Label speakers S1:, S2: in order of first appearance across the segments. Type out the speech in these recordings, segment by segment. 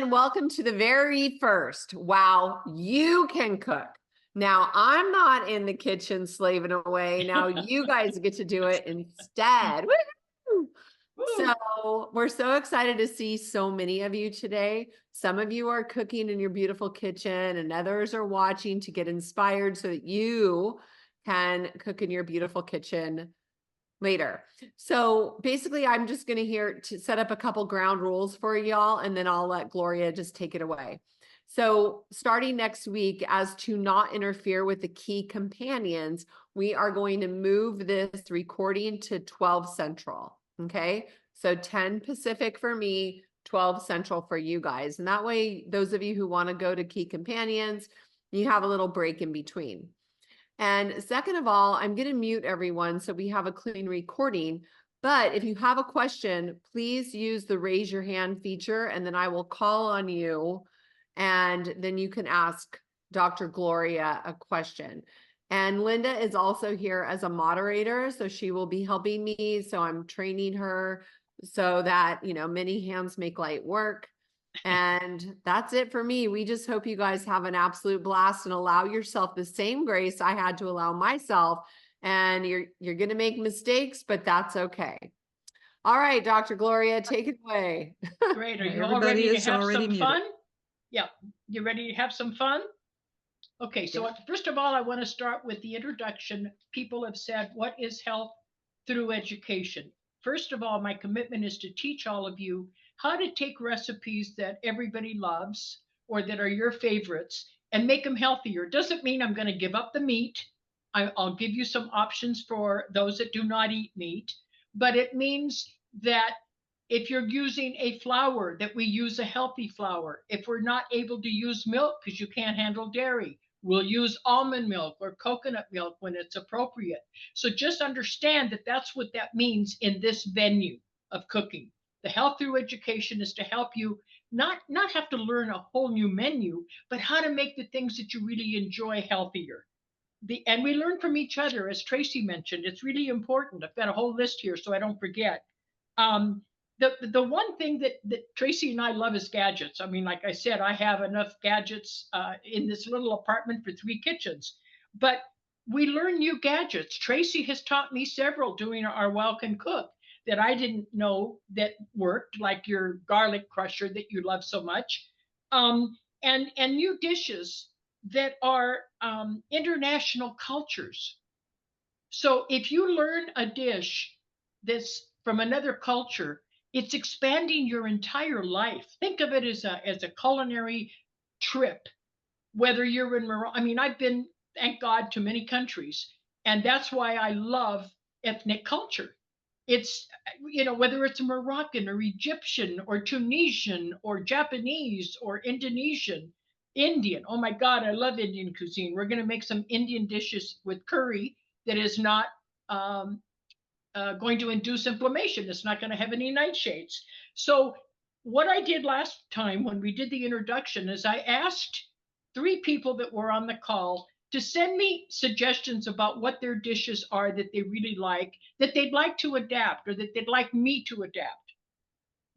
S1: and welcome to the very first Wow, You Can Cook. Now, I'm not in the kitchen slaving away. Now you guys get to do it instead. Woo! So we're so excited to see so many of you today. Some of you are cooking in your beautiful kitchen and others are watching to get inspired so that you can cook in your beautiful kitchen later. So basically, I'm just going to set up a couple ground rules for y'all, and then I'll let Gloria just take it away. So starting next week, as to not interfere with the key companions, we are going to move this recording to 12 Central. Okay, so 10 Pacific for me, 12 Central for you guys. And that way, those of you who want to go to key companions, you have a little break in between. And second of all, I'm going to mute everyone so we have a clean recording. But if you have a question, please use the raise your hand feature, and then I will call on you. And then you can ask Dr. Gloria a question. And Linda is also here as a moderator, so she will be helping me. So I'm training her so that, many hands make light work. And that's it for me. We just hope you guys have an absolute blast and allow yourself the same grace I had to allow myself. And you're going to make mistakes, but that's okay. All right, Dr. Gloria, take it away.
S2: Great. Are you all ready to have some fun? Yeah. You ready to have some fun? Okay. So first of all, I want to start with the introduction. People have said, what is health through education? First of all, my commitment is to teach all of you how to take recipes that everybody loves or that are your favorites and make them healthier. Doesn't mean I'm going to give up the meat. I'll give you some options for those that do not eat meat, but it means that if you're using a flour, that we use a healthy flour. If we're not able to use milk because you can't handle dairy, we'll use almond milk or coconut milk when it's appropriate. So just understand that that's what that means in this venue of cooking. The health through education is to help you not have to learn a whole new menu, but how to make the things that you really enjoy healthier. And we learn from each other, as Tracy mentioned. It's really important. I've got a whole list here so I don't forget. The one thing that Tracy and I love is gadgets. I mean, like I said, I have enough gadgets in this little apartment for 3 kitchens, but we learn new gadgets. Tracy has taught me several doing our WoW Can Cook that I didn't know that worked, like your garlic crusher that you love so much, and new dishes that are international cultures. So if you learn a dish that's from another culture, it's expanding your entire life. Think of it as a culinary trip, whether you're in Morocco. I mean, I've been, thank God, to many countries, and that's why I love ethnic culture. It's, whether it's Moroccan or Egyptian or Tunisian or Japanese or Indonesian, Indian. Oh my God, I love Indian cuisine. We're going to make some Indian dishes with curry that is not going to induce inflammation. It's not going to have any nightshades. So what I did last time when we did the introduction is I asked 3 people that were on the call to send me suggestions about what their dishes are that they really like, that they'd like to adapt, or that they'd like me to adapt.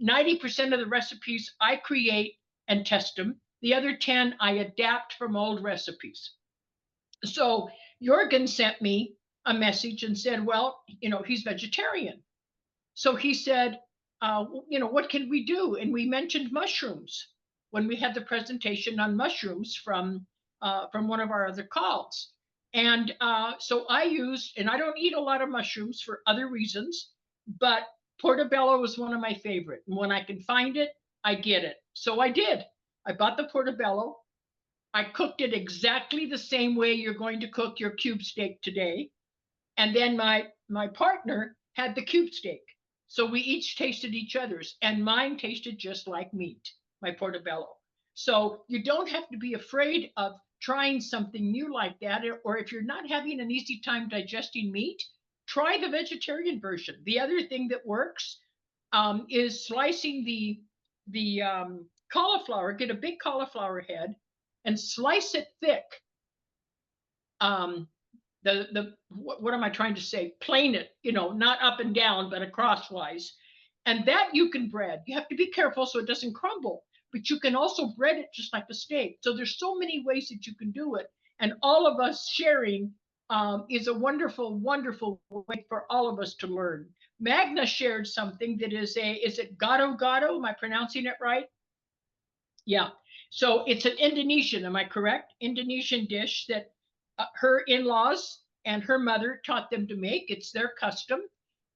S2: 90% of the recipes I create and test them. The other 10 I adapt from old recipes. So Jorgen sent me a message and said, well, he's vegetarian. So he said, what can we do? And we mentioned mushrooms when we had the presentation on mushrooms from one of our other calls. And so I used, and I don't eat a lot of mushrooms for other reasons, but portobello was one of my favorite. And when I can find it, I get it. So I did. I bought the portobello. I cooked it exactly the same way you're going to cook your cube steak today. And then my partner had the cube steak. So we each tasted each other's, and mine tasted just like meat, my portobello. So you don't have to be afraid of trying something new like that. Or if you're not having an easy time digesting meat, try the vegetarian version. The other thing that works is slicing the cauliflower. Get a big cauliflower head and slice it thick. What am I trying to say? Plane it, not up and down, but acrosswise. And that you can bread. You have to be careful so it doesn't crumble. but you can also bread it just like a steak. So there's so many ways that you can do it. And all of us sharing is a wonderful, wonderful way for all of us to learn. Magna shared something that is it gado gado? Am I pronouncing it right? Yeah. So it's an Indonesian, am I correct? Indonesian dish that her in-laws and her mother taught them to make. It's their custom.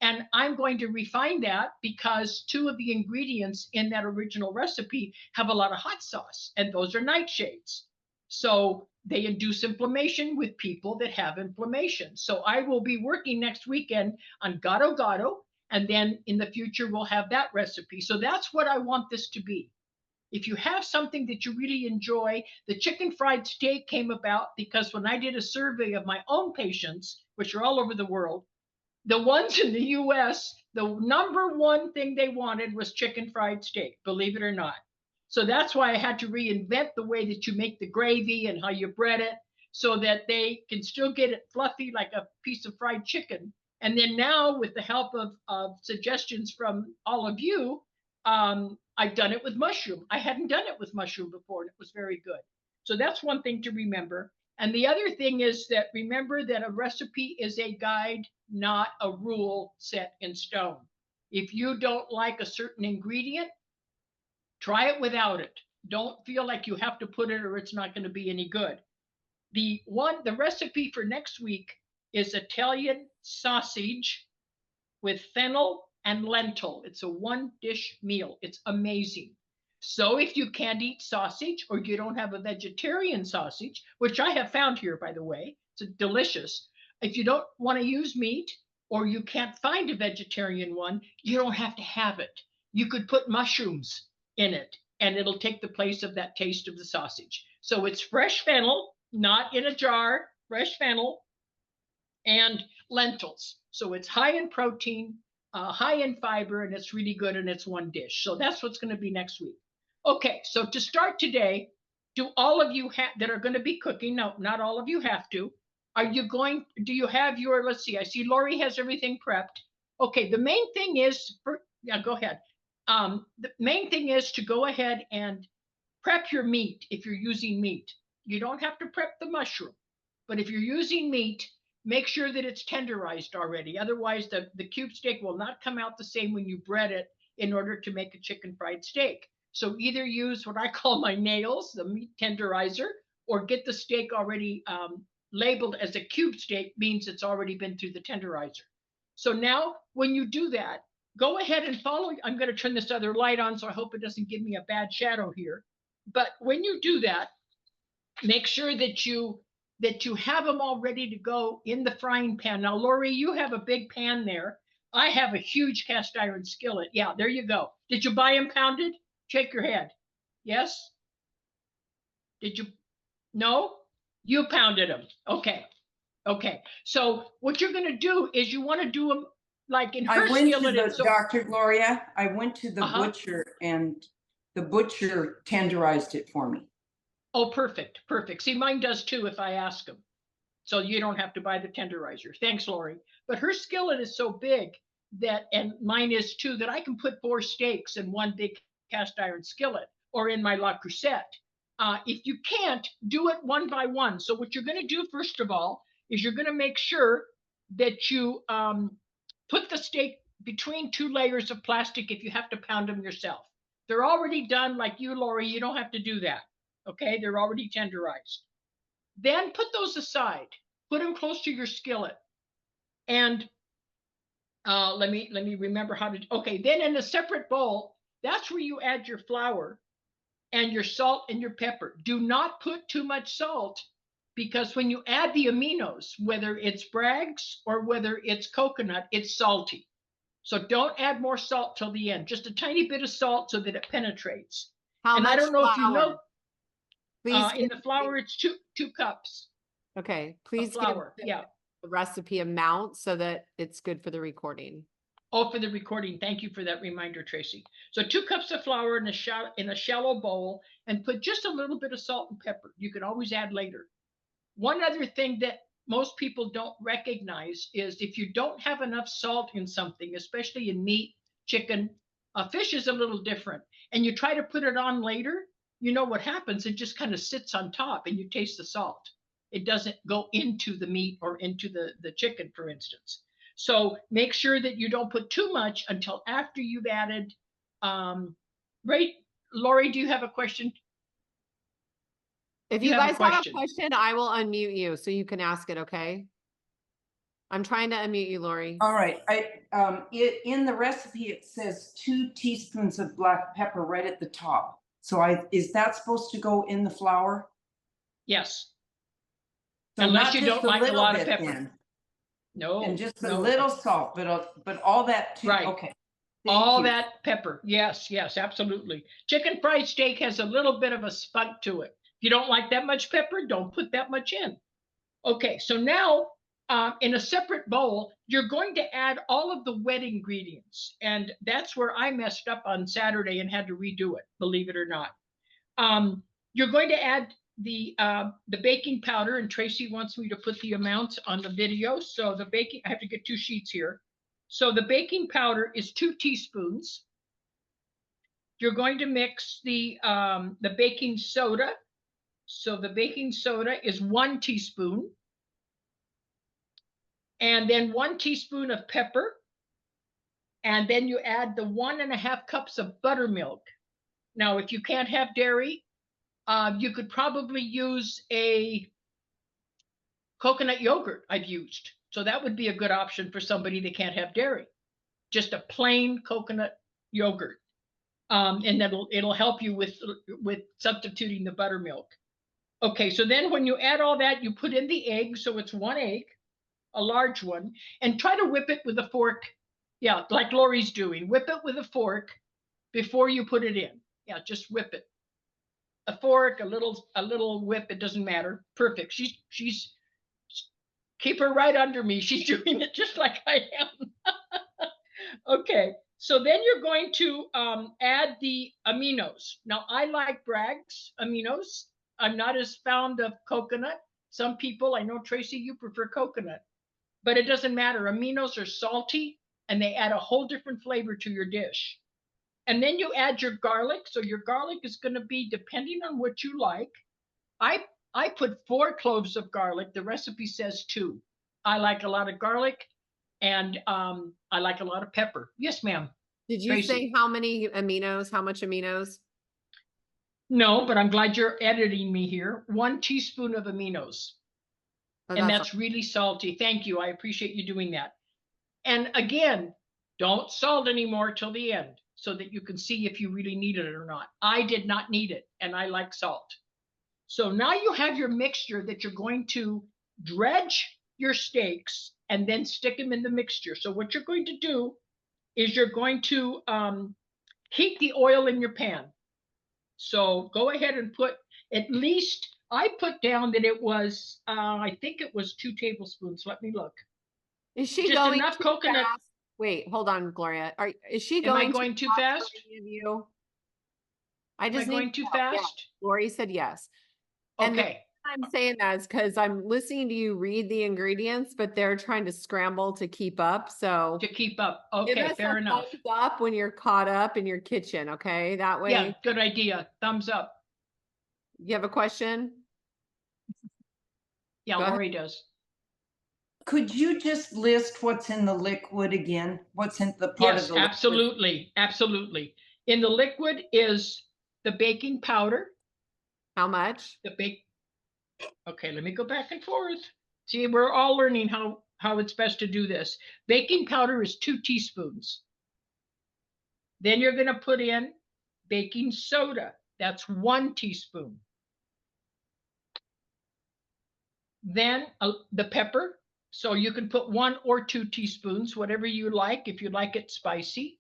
S2: And I'm going to refine that because two of the ingredients in that original recipe have a lot of hot sauce, and those are nightshades. So they induce inflammation with people that have inflammation. So I will be working next weekend on gado gado, and then in the future we'll have that recipe. So that's what I want this to be. If you have something that you really enjoy, the chicken fried steak came about because when I did a survey of my own patients, which are all over the world, the ones in the US, the number one thing they wanted was chicken fried steak, believe it or not. So that's why I had to reinvent the way that you make the gravy and how you bread it so that they can still get it fluffy like a piece of fried chicken. And then now, with the help of suggestions from all of you, I've done it with mushroom. I hadn't done it with mushroom before, and it was very good. So that's one thing to remember. And the other thing is that remember that a recipe is a guide, not a rule set in stone. If you don't like a certain ingredient, try it without it. Don't feel like you have to put it or it's not going to be any good. The recipe for next week is Italian sausage with fennel and lentil. It's a one-dish meal. It's amazing. So if you can't eat sausage or you don't have a vegetarian sausage, which I have found here, by the way, it's delicious. If you don't want to use meat or you can't find a vegetarian one, you don't have to have it. You could put mushrooms in it and it'll take the place of that taste of the sausage. So it's fresh fennel, not in a jar, fresh fennel and lentils. So it's high in protein, high in fiber, and it's really good, and it's one dish. So that's what's going to be next week. Okay, so to start today, do all of you that are going to be cooking, no, not all of you have to, do you have your, let's see, I see Lori has everything prepped. Okay, the main thing is, yeah, go ahead. The main thing is to go ahead and prep your meat if you're using meat. You don't have to prep the mushroom, but if you're using meat, make sure that it's tenderized already. Otherwise, the cube steak will not come out the same when you bread it in order to make a chicken fried steak. So either use what I call my nails, the meat tenderizer, or get the steak already labeled as a cube steak, means it's already been through the tenderizer. So now when you do that, go ahead and follow. I'm going to turn this other light on, so I hope it doesn't give me a bad shadow here. But when you do that, make sure that you have them all ready to go in the frying pan. Now, Lori, you have a big pan there. I have a huge cast iron skillet. Yeah, there you go. Did you buy them pounded? Shake your head. Yes? Did you? No? You pounded them. Okay. Okay. So what you're going to do is you want to do them like in her skillet.
S3: Dr. Gloria, I went to the butcher and the butcher tenderized it for me.
S2: Oh, perfect. Perfect. See, mine does too if I ask him. So you don't have to buy the tenderizer. Thanks, Lori. But her skillet is so big that, and mine is too, that I can put 4 steaks in one big cast iron skillet or in my La Crusette. If you can't, do it one by one. So what you're going to do, first of all, is you're going to make sure that you put the steak between 2 layers of plastic if you have to pound them yourself. They're already done like you, Lori. You don't have to do that. Okay, they're already tenderized. Then put those aside. Put them close to your skillet. And let me remember how to. Okay, then in a separate bowl, that's where you add your flour and your salt and your pepper. Do not put too much salt because when you add the aminos, whether it's Bragg's or whether it's coconut, it's salty. So don't add more salt till the end. Just a tiny bit of salt so that it penetrates.
S1: How much
S2: I don't know
S1: flour?
S2: if you know.
S1: Please
S2: in the flour, it's two cups.
S1: Okay, please
S2: flour.
S1: give
S2: yeah.
S1: the recipe amount so that it's good for the recording.
S2: Oh, for the recording. Thank you for that reminder, Tracy. So 2 cups of flour in a shallow bowl and put just a little bit of salt and pepper. You can always add later. One other thing that most people don't recognize is if you don't have enough salt in something, especially in meat, chicken, Fish is a little different. And you try to put it on later, you know what happens? It just kind of sits on top and you taste the salt. It doesn't go into the meat or into the chicken, for instance. So make sure that you don't put too much until after you've added, right? Lori, do you have a question?
S1: If you guys have a question, I will unmute you so you can ask it, okay? I'm trying to unmute you, Lori.
S3: All right. In the recipe, it says 2 teaspoons of black pepper right at the top. So is that supposed to go in the flour?
S2: Yes.
S3: So
S2: unless you don't like a lot of pepper.
S3: Then.
S2: No.
S3: And just a little salt, but all that too.
S2: Right.
S3: Okay.
S2: All that pepper. Yes, yes, absolutely. Chicken fried steak has a little bit of a spunk to it. If you don't like that much pepper, don't put that much in. Okay, so now in a separate bowl, you're going to add all of the wet ingredients. And that's where I messed up on Saturday and had to redo it, believe it or not. You're going to add the baking powder, and Tracy wants me to put the amounts on the video. So the baking, I have to get 2 sheets here. So the baking powder is 2 teaspoons. You're going to mix the baking soda. So the baking soda is 1 teaspoon. And then 1 teaspoon of pepper. And then you add the 1.5 cups of buttermilk. Now, if you can't have dairy, you could probably use a coconut yogurt I've used. So that would be a good option for somebody that can't have dairy. Just a plain coconut yogurt. And it'll help you with substituting the buttermilk. Okay, so then when you add all that, you put in the egg. So it's 1 egg, a large one, and try to whip it with a fork. Yeah, like Lori's doing. Whip it with a fork before you put it in. Yeah, just whip it. A fork, a little whip, it doesn't matter. Perfect. She's keep her right under me. She's doing it just like I am. Okay, so then you're going to add the aminos. Now, I like Bragg's aminos. I'm not as fond of coconut. Some people, I know, Tracy, you prefer coconut. But it doesn't matter. Aminos are salty, and they add a whole different flavor to your dish. And then you add your garlic. So your garlic is going to be depending on what you like. I put 4 cloves of garlic. The recipe says 2. I like a lot of garlic, and I like a lot of pepper. Yes, ma'am.
S1: Did you say how many aminos? How much aminos?
S2: No, but I'm glad you're editing me here. 1 teaspoon of aminos. And that's really salty. Thank you. I appreciate you doing that. And again, don't salt anymore till the end so that you can see if you really need it or not. I did not need it, and I like salt. So now you have your mixture that you're going to dredge your steaks and then stick them in the mixture. So what you're going to do is you're going to heat the oil in your pan. So go ahead and put at least, I put down that it was, I think it was 2 tablespoons. Let me look.
S1: Is she
S2: just
S1: going
S2: enough coconut?
S1: Fast? Wait, hold on, Gloria. Is she going?
S2: Am I going too fast?
S1: You?
S2: Am I going too fast?
S1: Yeah. Lori said yes.
S2: Okay.
S1: And the reason I'm saying that is because I'm listening to you read the ingredients, but they're trying to scramble to keep up. So
S2: to keep up. Okay, fair enough.
S1: Thumbs up when you're caught up in your kitchen. Okay, that way.
S2: Yeah, good idea. Thumbs up.
S1: You have a question?
S2: Yeah, Lori does.
S3: Could you just list what's in the liquid again? What's in the part of the liquid?
S2: Yes, absolutely. Absolutely. In the liquid is the baking powder.
S1: How much?
S2: Okay, let me go back and forth. See, we're all learning how it's best to do this. Baking powder is 2 teaspoons. Then you're going to put in baking soda. That's 1 teaspoon. Then the pepper. So you can put 1 or 2 teaspoons, whatever you like, if you like it spicy.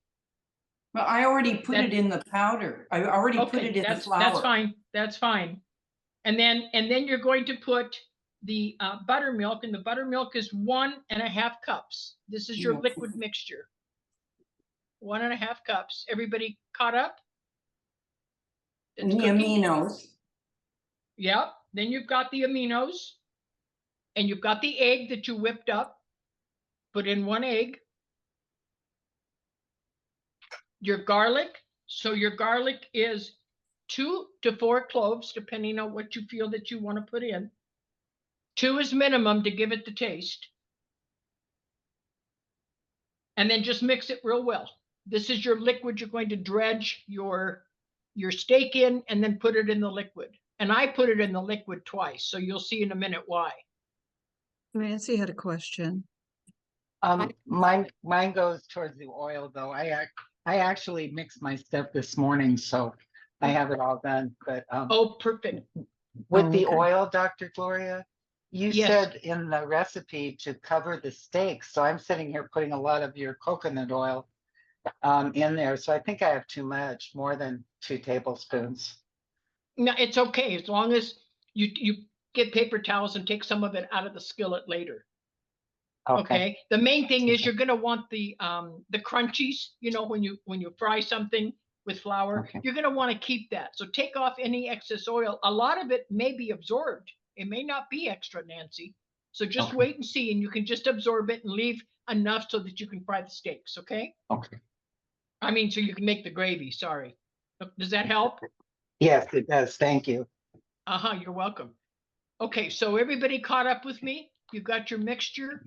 S3: Well, I already put it in the powder. I already put it in the flour.
S2: That's fine. That's fine. And then you're going to put the buttermilk, and the buttermilk is 1.5 cups. This is your liquid mixture. 1.5 cups. Everybody caught up?
S3: And the aminos.
S2: Yep. Then you've got the aminos. And you've got the egg that you whipped up. Put in 1 egg. your garlic. So your garlic is 2 to 4 cloves, depending on what you feel that you want to put in. 2 is minimum to give it the taste. And then just mix it real well. This is your liquid you're going to dredge your steak in, and then put it in the liquid. And I put it in the liquid twice, so you'll see in a minute why.
S4: Nancy had a question.
S5: Mine goes towards the oil though. I actually mixed my stuff this morning, so I have it all done. But
S2: Oh, perfect.
S5: with the
S4: okay.
S5: oil, Dr. Gloria, you
S2: Yes.
S5: said in the recipe to cover the steak. So I'm sitting here putting a lot of your coconut oil in there. So I think I have too much, more than 2 tablespoons.
S2: No, it's okay as long as you get paper towels and take some of it out of the skillet later. Okay. The main thing is you're going to want the crunchies, you know, when you fry something with flour,
S5: Okay.
S2: you're going to want to keep that. So take off any excess oil. A lot of it may be absorbed. It may not be extra, Nancy. So just
S5: Okay.
S2: wait and see, and you can just absorb it and leave enough so that you can fry the steaks. Okay.
S5: Okay.
S2: I mean, so you can make the gravy. Sorry. Does that help?
S5: Yes, it does. Thank you.
S2: Uh-huh. You're welcome. Okay. So everybody caught up with me? You've got your mixture.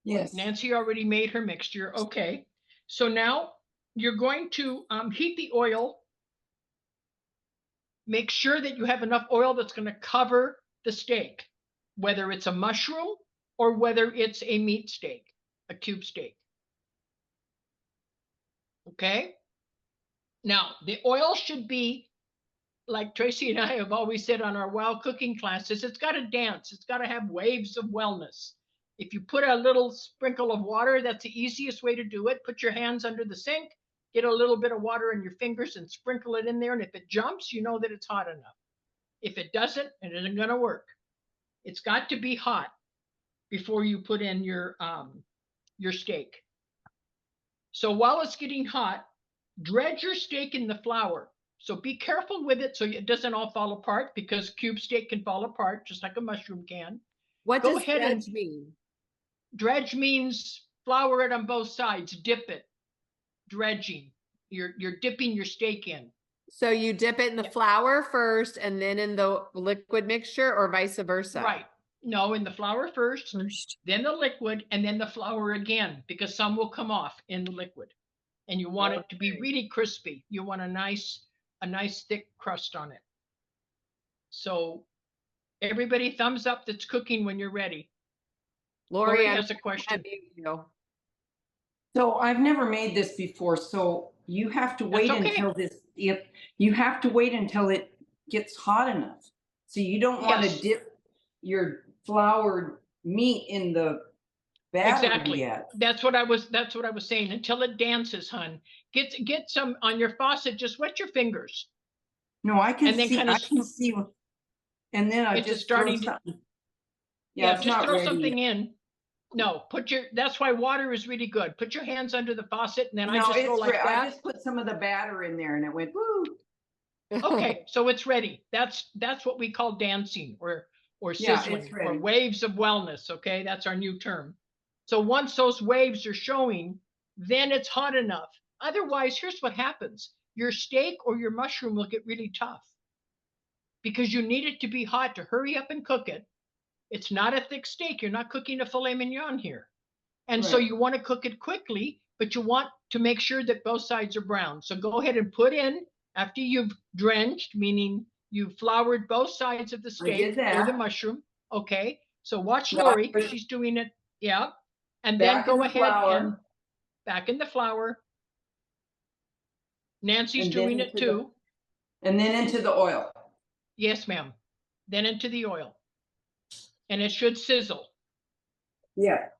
S3: Yes.
S2: Nancy already made her mixture. Okay. So now you're going to heat the oil. Make sure that you have enough oil that's going to cover the steak, whether it's a mushroom or whether it's a meat steak, a cube steak. Okay. Now the oil should be, like Tracy and I have always said on our WoW cooking classes, it's got to dance. It's got to have waves of wellness. If you put a little sprinkle of water, that's the easiest way to do it. Put your hands under the sink, get a little bit of water in your fingers and sprinkle it in there. And if it jumps, you know that it's hot enough. If it doesn't, it isn't going to work. It's got to be hot before you put in your steak. So while it's getting hot, dredge your steak in the flour. So be careful with it so it doesn't all fall apart, because cube steak can fall apart just like a mushroom can.
S1: What
S2: Go
S1: does
S2: ahead and-
S1: dredge mean?
S2: Dredge means flour it on both sides, dip it. Dredging. You're dipping your steak in.
S1: So you dip it in the flour first and then in the liquid mixture, or vice versa?
S2: Right. No, in the flour first, then the liquid, and then the flour again, because some will come off in the liquid. And you want it to be really crispy. You want a nice thick crust on it. So everybody thumbs up that's cooking when you're ready. Lori has a question.
S3: So I've never made this before, so you have to wait
S2: okay.
S3: until you have to wait until it gets hot enough. So you don't want
S2: Yes.
S3: to dip your floured meat in the batter
S2: Exactly.
S3: yet.
S2: That's what I was saying. Until it dances, hun. Get some on your faucet, just wet your fingers.
S3: No, I can
S2: And then
S3: see,
S2: kinda
S3: I can see. And then I
S2: It's
S3: just
S2: starting
S3: throw
S2: to-
S3: something.
S2: Yeah,
S3: it's
S2: just
S3: not
S2: throw
S3: ready
S2: something
S3: yet.
S2: in. No, that's why water is really good. Put your hands under the faucet, and then I
S3: No,
S2: just go
S3: it's
S2: like
S3: I
S2: that.
S3: just put some of the batter in there and it went, woo.
S2: Okay, so it's ready. That's what we call dancing or
S3: Yeah,
S2: sizzling
S3: it's
S2: or
S3: ready.
S2: waves of wellness. Okay, that's our new term. So once those waves are showing, then it's hot enough. Otherwise, here's what happens. Your steak or your mushroom will get really tough because you need it to be hot to hurry up and cook it. It's not a thick steak. You're not cooking a filet mignon here. And so
S3: Right.
S2: you want to cook it quickly, but you want to make sure that both sides are brown. So go ahead and put in, after you've drenched, meaning you've floured both sides of the steak or
S3: that.
S2: the mushroom. Okay. So watch
S3: No,
S2: Lori, because she's doing it. Yeah. And then
S3: Back in
S2: go
S3: the
S2: ahead
S3: flour.
S2: and back in the flour. Nancy's
S3: And then
S2: doing it
S3: into
S2: too.
S3: And then into the oil.
S2: Yes, ma'am. Then into the oil. And it should sizzle.
S3: Yeah.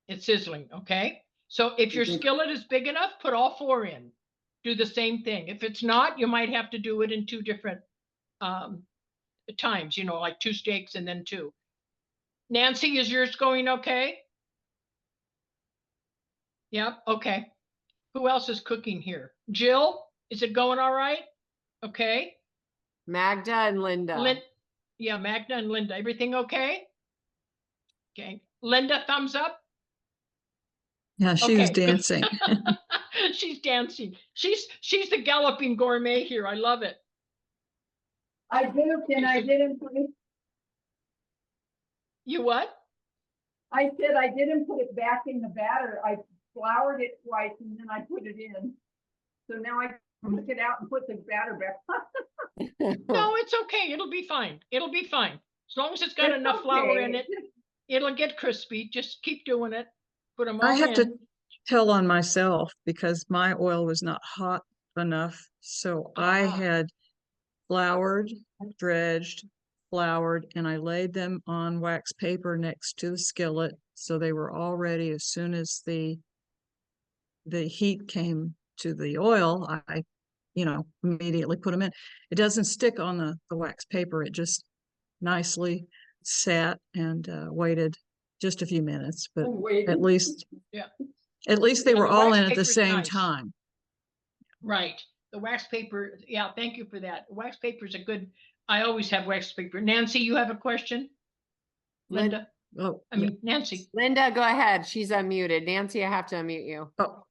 S2: It's sizzling, okay? So if your
S3: Mhm.
S2: skillet is big enough, put all 4 in. Do the same thing. If it's not, you might have to do it in 2 different times, like 2 steaks and then 2. Nancy, is yours going okay? Yep, okay. Who else is cooking here? Jill, is it going all right? Okay.
S1: Magda and Linda.
S2: Yeah, Magda and Linda. Everything okay? Okay. Linda, thumbs up?
S4: Yeah, she was
S2: Okay.
S4: dancing.
S2: She's dancing. She's the galloping gourmet here. I love it.
S3: I did, and I didn't put it,
S2: You what?
S3: I said I didn't put it back in the batter. I floured it twice and then I put it in. So now I took it out and put the batter back.
S2: No, it's okay. It'll be fine. It'll be fine. As long as it's got
S3: It's
S2: enough flour in
S3: okay.
S2: it, it'll get crispy. Just keep doing it. Put them all
S4: I have
S2: in.
S4: to tell on myself because my oil was not hot enough. So I
S2: Ah.
S4: had floured, dredged, floured, and I laid them on wax paper next to the skillet. So they were all ready as soon as the heat came to the oil. I immediately put them in. It doesn't stick on the wax paper. It just nicely sat and waited just a few minutes, but at least
S2: Yeah.
S4: at least they
S2: Yeah,
S4: were
S2: the
S4: all
S2: wax
S4: in at the
S2: paper's
S4: same
S2: nice.
S4: time.
S2: Right. The wax paper. Yeah, thank you for that. Wax paper is a good. I always have wax paper. Nancy, you have a question? Linda?
S4: Oh,
S2: I mean, Nancy.
S1: Linda, go ahead. She's unmuted. Nancy, I have to unmute you.
S4: oh,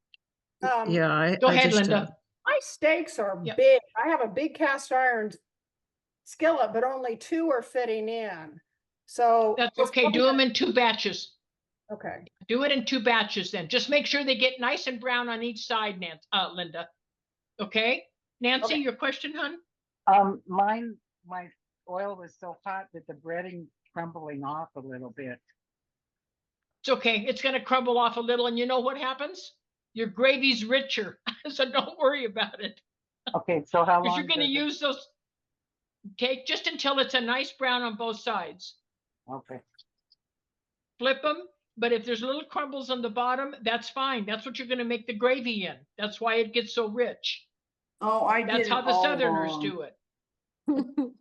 S6: Um,
S4: yeah.
S2: Go
S4: I
S2: ahead,
S4: just,
S2: Linda.
S6: My steaks are
S2: Yep.
S6: big. I have a big cast iron skillet, but only 2 are fitting in. So
S2: That's okay. Do them in 2 batches.
S6: okay.
S2: Do it in 2 batches then. Just make sure they get nice and brown on each side, Linda. Okay? Nancy,
S6: Okay.
S2: your question, hon?
S5: My oil was so hot that the breading crumbling off a little bit.
S2: It's okay. It's going to crumble off a little. And you know what happens? Your gravy's richer. So don't worry about it.
S5: Okay, so how
S2: Because
S5: long?
S2: you're going to use those. Take just until it's a nice brown on both sides.
S5: Okay.
S2: Flip them. But if there's little crumbles on the bottom, that's fine. That's what you're going to make the gravy in. That's why it gets so rich.
S3: Oh, I did
S2: That's
S3: it
S2: how the
S3: all
S2: Southerners
S3: wrong.
S2: do it.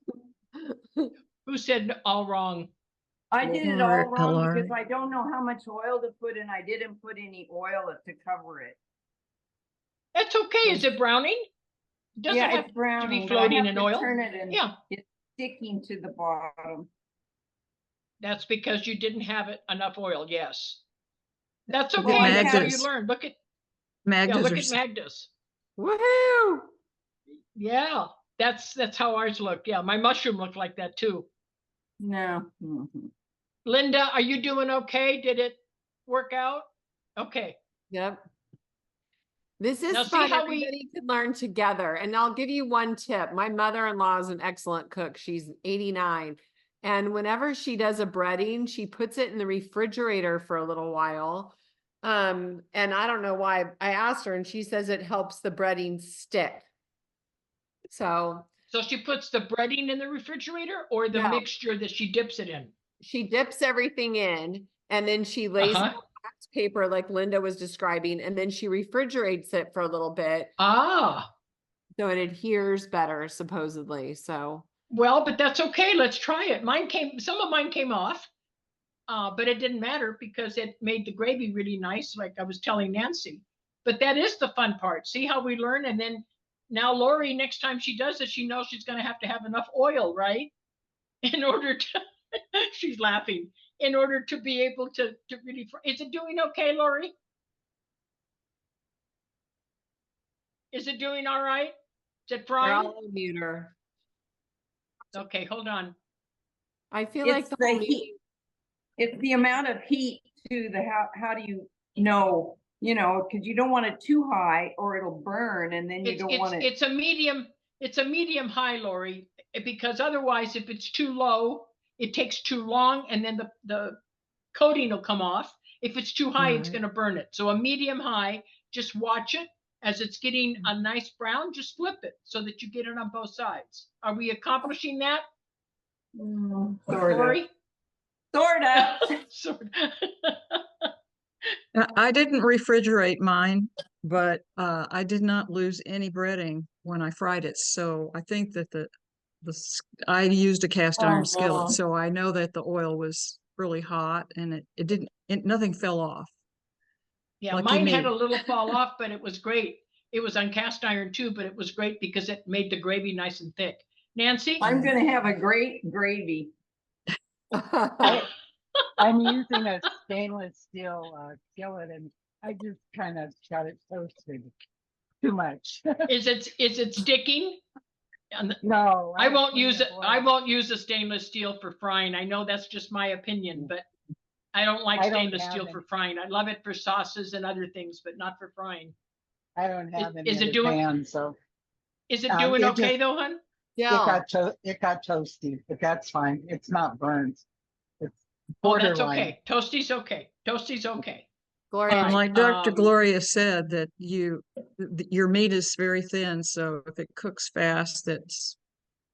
S2: Who said all wrong?
S3: I did it
S4: Or
S3: all wrong
S4: LR.
S3: because I don't know how much oil to put and I didn't put any oil to cover it.
S2: That's okay. Is it browning? Doesn't
S3: Yeah,
S2: have
S3: it's browning,
S2: to be
S3: but I
S2: floating
S3: have
S2: in
S3: to
S2: oil.
S3: turn it and
S2: Yeah,
S3: it's sticking to the bottom.
S2: that's because you didn't have enough oil. Yes, that's
S3: Well,
S2: okay. That's how you
S4: Magda's.
S2: learn. Look at
S4: Magda's
S2: look at Magda's.
S1: Woohoo!
S2: Yeah, that's how ours look. Yeah, my mushroom looked like that too.
S3: No. Mhm.
S2: Linda, are you doing okay? Did it work out? Okay.
S1: Yep. This is
S2: Now see
S1: fun.
S2: how
S1: Everybody can learn together. And I'll give you one tip. My mother-in-law is an excellent cook. She's 89. And whenever she does a breading, she puts it in the refrigerator for a little while. And I don't know why. I asked her and she says it helps the breading stick. So
S2: she puts the breading in the refrigerator or the
S1: No.
S2: mixture that she dips it in?
S1: she dips everything in and then she lays it on wax paper like Linda was describing, and then she refrigerates it for a little bit
S2: Ah,
S1: so it adheres better, supposedly. So
S2: well, but that's okay. Let's try it. Some of mine came off, but it didn't matter because it made the gravy really nice, like I was telling Nancy. But that is the fun part. See how we learn? And then now Lori, next time she does it, she knows she's going to have enough oil, right? In order to, she's laughing, in order to be able to really, is it doing okay, Lori? Is it doing all right? Is it
S1: they're
S2: frying?
S1: all mute her.
S2: Okay, hold on.
S1: I feel
S3: It's
S1: like the
S3: the
S1: whole
S3: heat.
S1: meeting.
S3: It's the amount of heat to the how do you know, because you don't want it too high or it'll burn and then you don't want it.
S2: It's a medium high, Lori, because otherwise if it's too low, it takes too long and then the coating will come off. If it's too high, it's
S4: Right.
S2: going to burn it. So a medium high, just watch it as it's getting a nice brown, just flip it so that you get it on both sides. Are we accomplishing that,
S3: Sort of.
S2: Lori?
S3: Sort of.
S2: Sort of.
S4: I didn't refrigerate mine, but I did not lose any breading when I fried it. So I think that I used a cast iron skillet, so I know that the oil was really hot and nothing fell off.
S2: Yeah,
S4: Lucky
S2: mine
S4: me.
S2: had a little fall off, but it was great. It was on cast iron too, but it was great because it made the gravy nice and thick. Nancy?
S3: I'm gonna have a great gravy.
S5: I'm using a stainless steel skillet, and I just kind of got it toasted too much.
S2: Is it sticking?
S5: No.
S2: I won't use it.
S5: oil.
S2: I won't use a stainless steel for frying. I know that's just my opinion, but I don't like
S5: I don't
S2: stainless
S5: have
S2: steel
S5: any.
S2: for frying. I love it for sauces and other things, but not for frying.
S5: I don't have any
S2: is
S5: in
S2: it
S5: the
S2: doing-
S5: pan, so
S2: Is it doing
S5: it
S2: okay
S5: just-
S2: though, hun?
S1: Jill,
S5: it got toasty, but that's fine. It's not burnt. It's
S2: Oh, that's
S5: borderline.
S2: okay. Toasty's okay. Toasty's okay.
S1: Gloria,
S2: All
S4: And
S2: right,
S4: like Dr.
S2: um,
S4: Gloria said, that your meat is very thin, so if it cooks fast, that's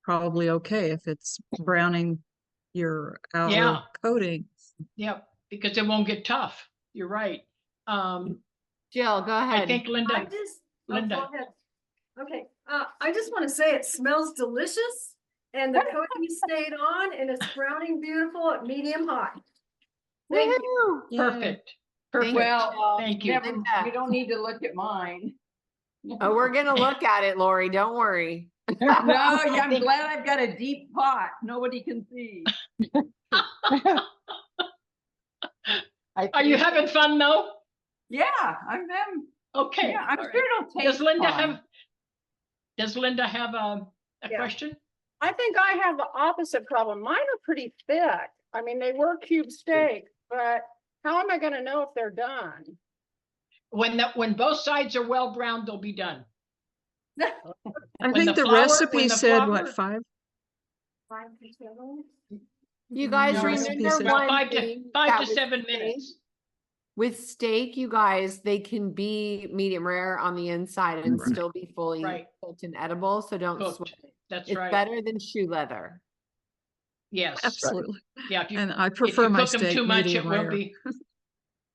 S4: probably okay if it's browning your outer
S2: Yeah.
S4: coating.
S2: Yep, because it won't get tough. You're right.
S1: Jill, go
S2: I
S1: ahead.
S2: think
S7: I
S2: Linda,
S7: just, oh,
S2: Linda.
S7: go ahead. Okay, I just want to say it smells delicious and the coating stayed on and it's browning beautiful at medium hot. Thank you.
S1: Woohoo!
S2: Perfect. Perfect.
S3: Well,
S2: Thank you.
S3: never,
S1: Linda.
S3: you don't need to look at mine.
S1: Oh, we're gonna look at it, Lori. Don't worry.
S3: No, yeah, I'm
S2: think-
S3: glad I've got a deep pot. Nobody can see.
S2: Are you having fun though?
S3: Yeah, I'm,
S2: Okay.
S3: yeah, I'm
S2: all
S3: sure
S2: right.
S3: it'll taste
S2: Does Linda
S3: fine.
S2: have, does Linda have a
S6: Yeah.
S2: question?
S6: I think I have the opposite problem. Mine are pretty thick. I mean, they were cube steak, but how am I gonna know if they're done?
S2: When both sides are well browned, they'll be done.
S4: I
S2: When
S4: think
S2: the
S4: the
S2: flour-
S4: recipe
S2: when the
S4: said what,
S2: flour-
S4: 5?
S1: You guys
S4: No, recipe
S1: remember
S4: says-
S1: one
S2: Well, 5
S1: thing
S2: to
S1: that with
S2: 7
S1: steak?
S2: minutes.
S1: With steak, you guys, they can be medium rare on the inside and
S4: Right.
S1: still be fully
S2: Right.
S1: cooked and edible. So don't
S2: Cooked.
S1: sweat it.
S2: That's
S1: It's
S2: right.
S1: better than shoe leather.
S2: Yes.
S4: Absolutely.
S2: Yeah. If you,
S4: And I
S2: if
S4: prefer
S2: you
S4: my
S2: cook them
S4: steak
S2: too much, it
S4: medium
S2: will
S4: rare.
S2: be.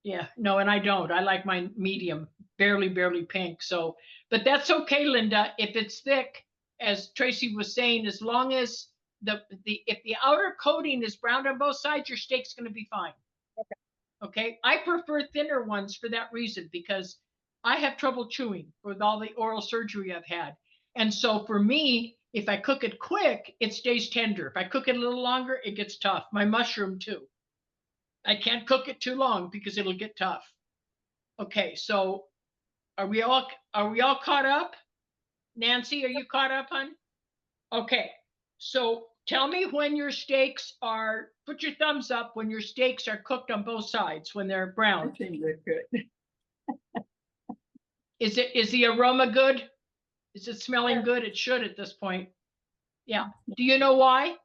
S2: Yeah, no, and I don't. I like mine medium, barely pink. So, but that's okay, Linda. If it's thick, as Tracy was saying, as long as if the outer coating is browned on both sides, your steak's going to be fine. Okay. I prefer thinner ones for that reason, because I have trouble chewing with all the oral surgery I've had. And so for me, if I cook it quick, it stays tender. If I cook it a little longer, it gets tough. My mushroom too. I can't cook it too long because it'll get tough. Okay, so are we all caught up? Nancy, are you caught up, hon? Okay, so tell me when your steaks are, put your thumbs up when your steaks are cooked on both sides, when they're
S3: I
S2: brown.
S3: think they're good.
S2: Is the aroma good? Is it smelling good? It should at this point. Yeah. Do you know why?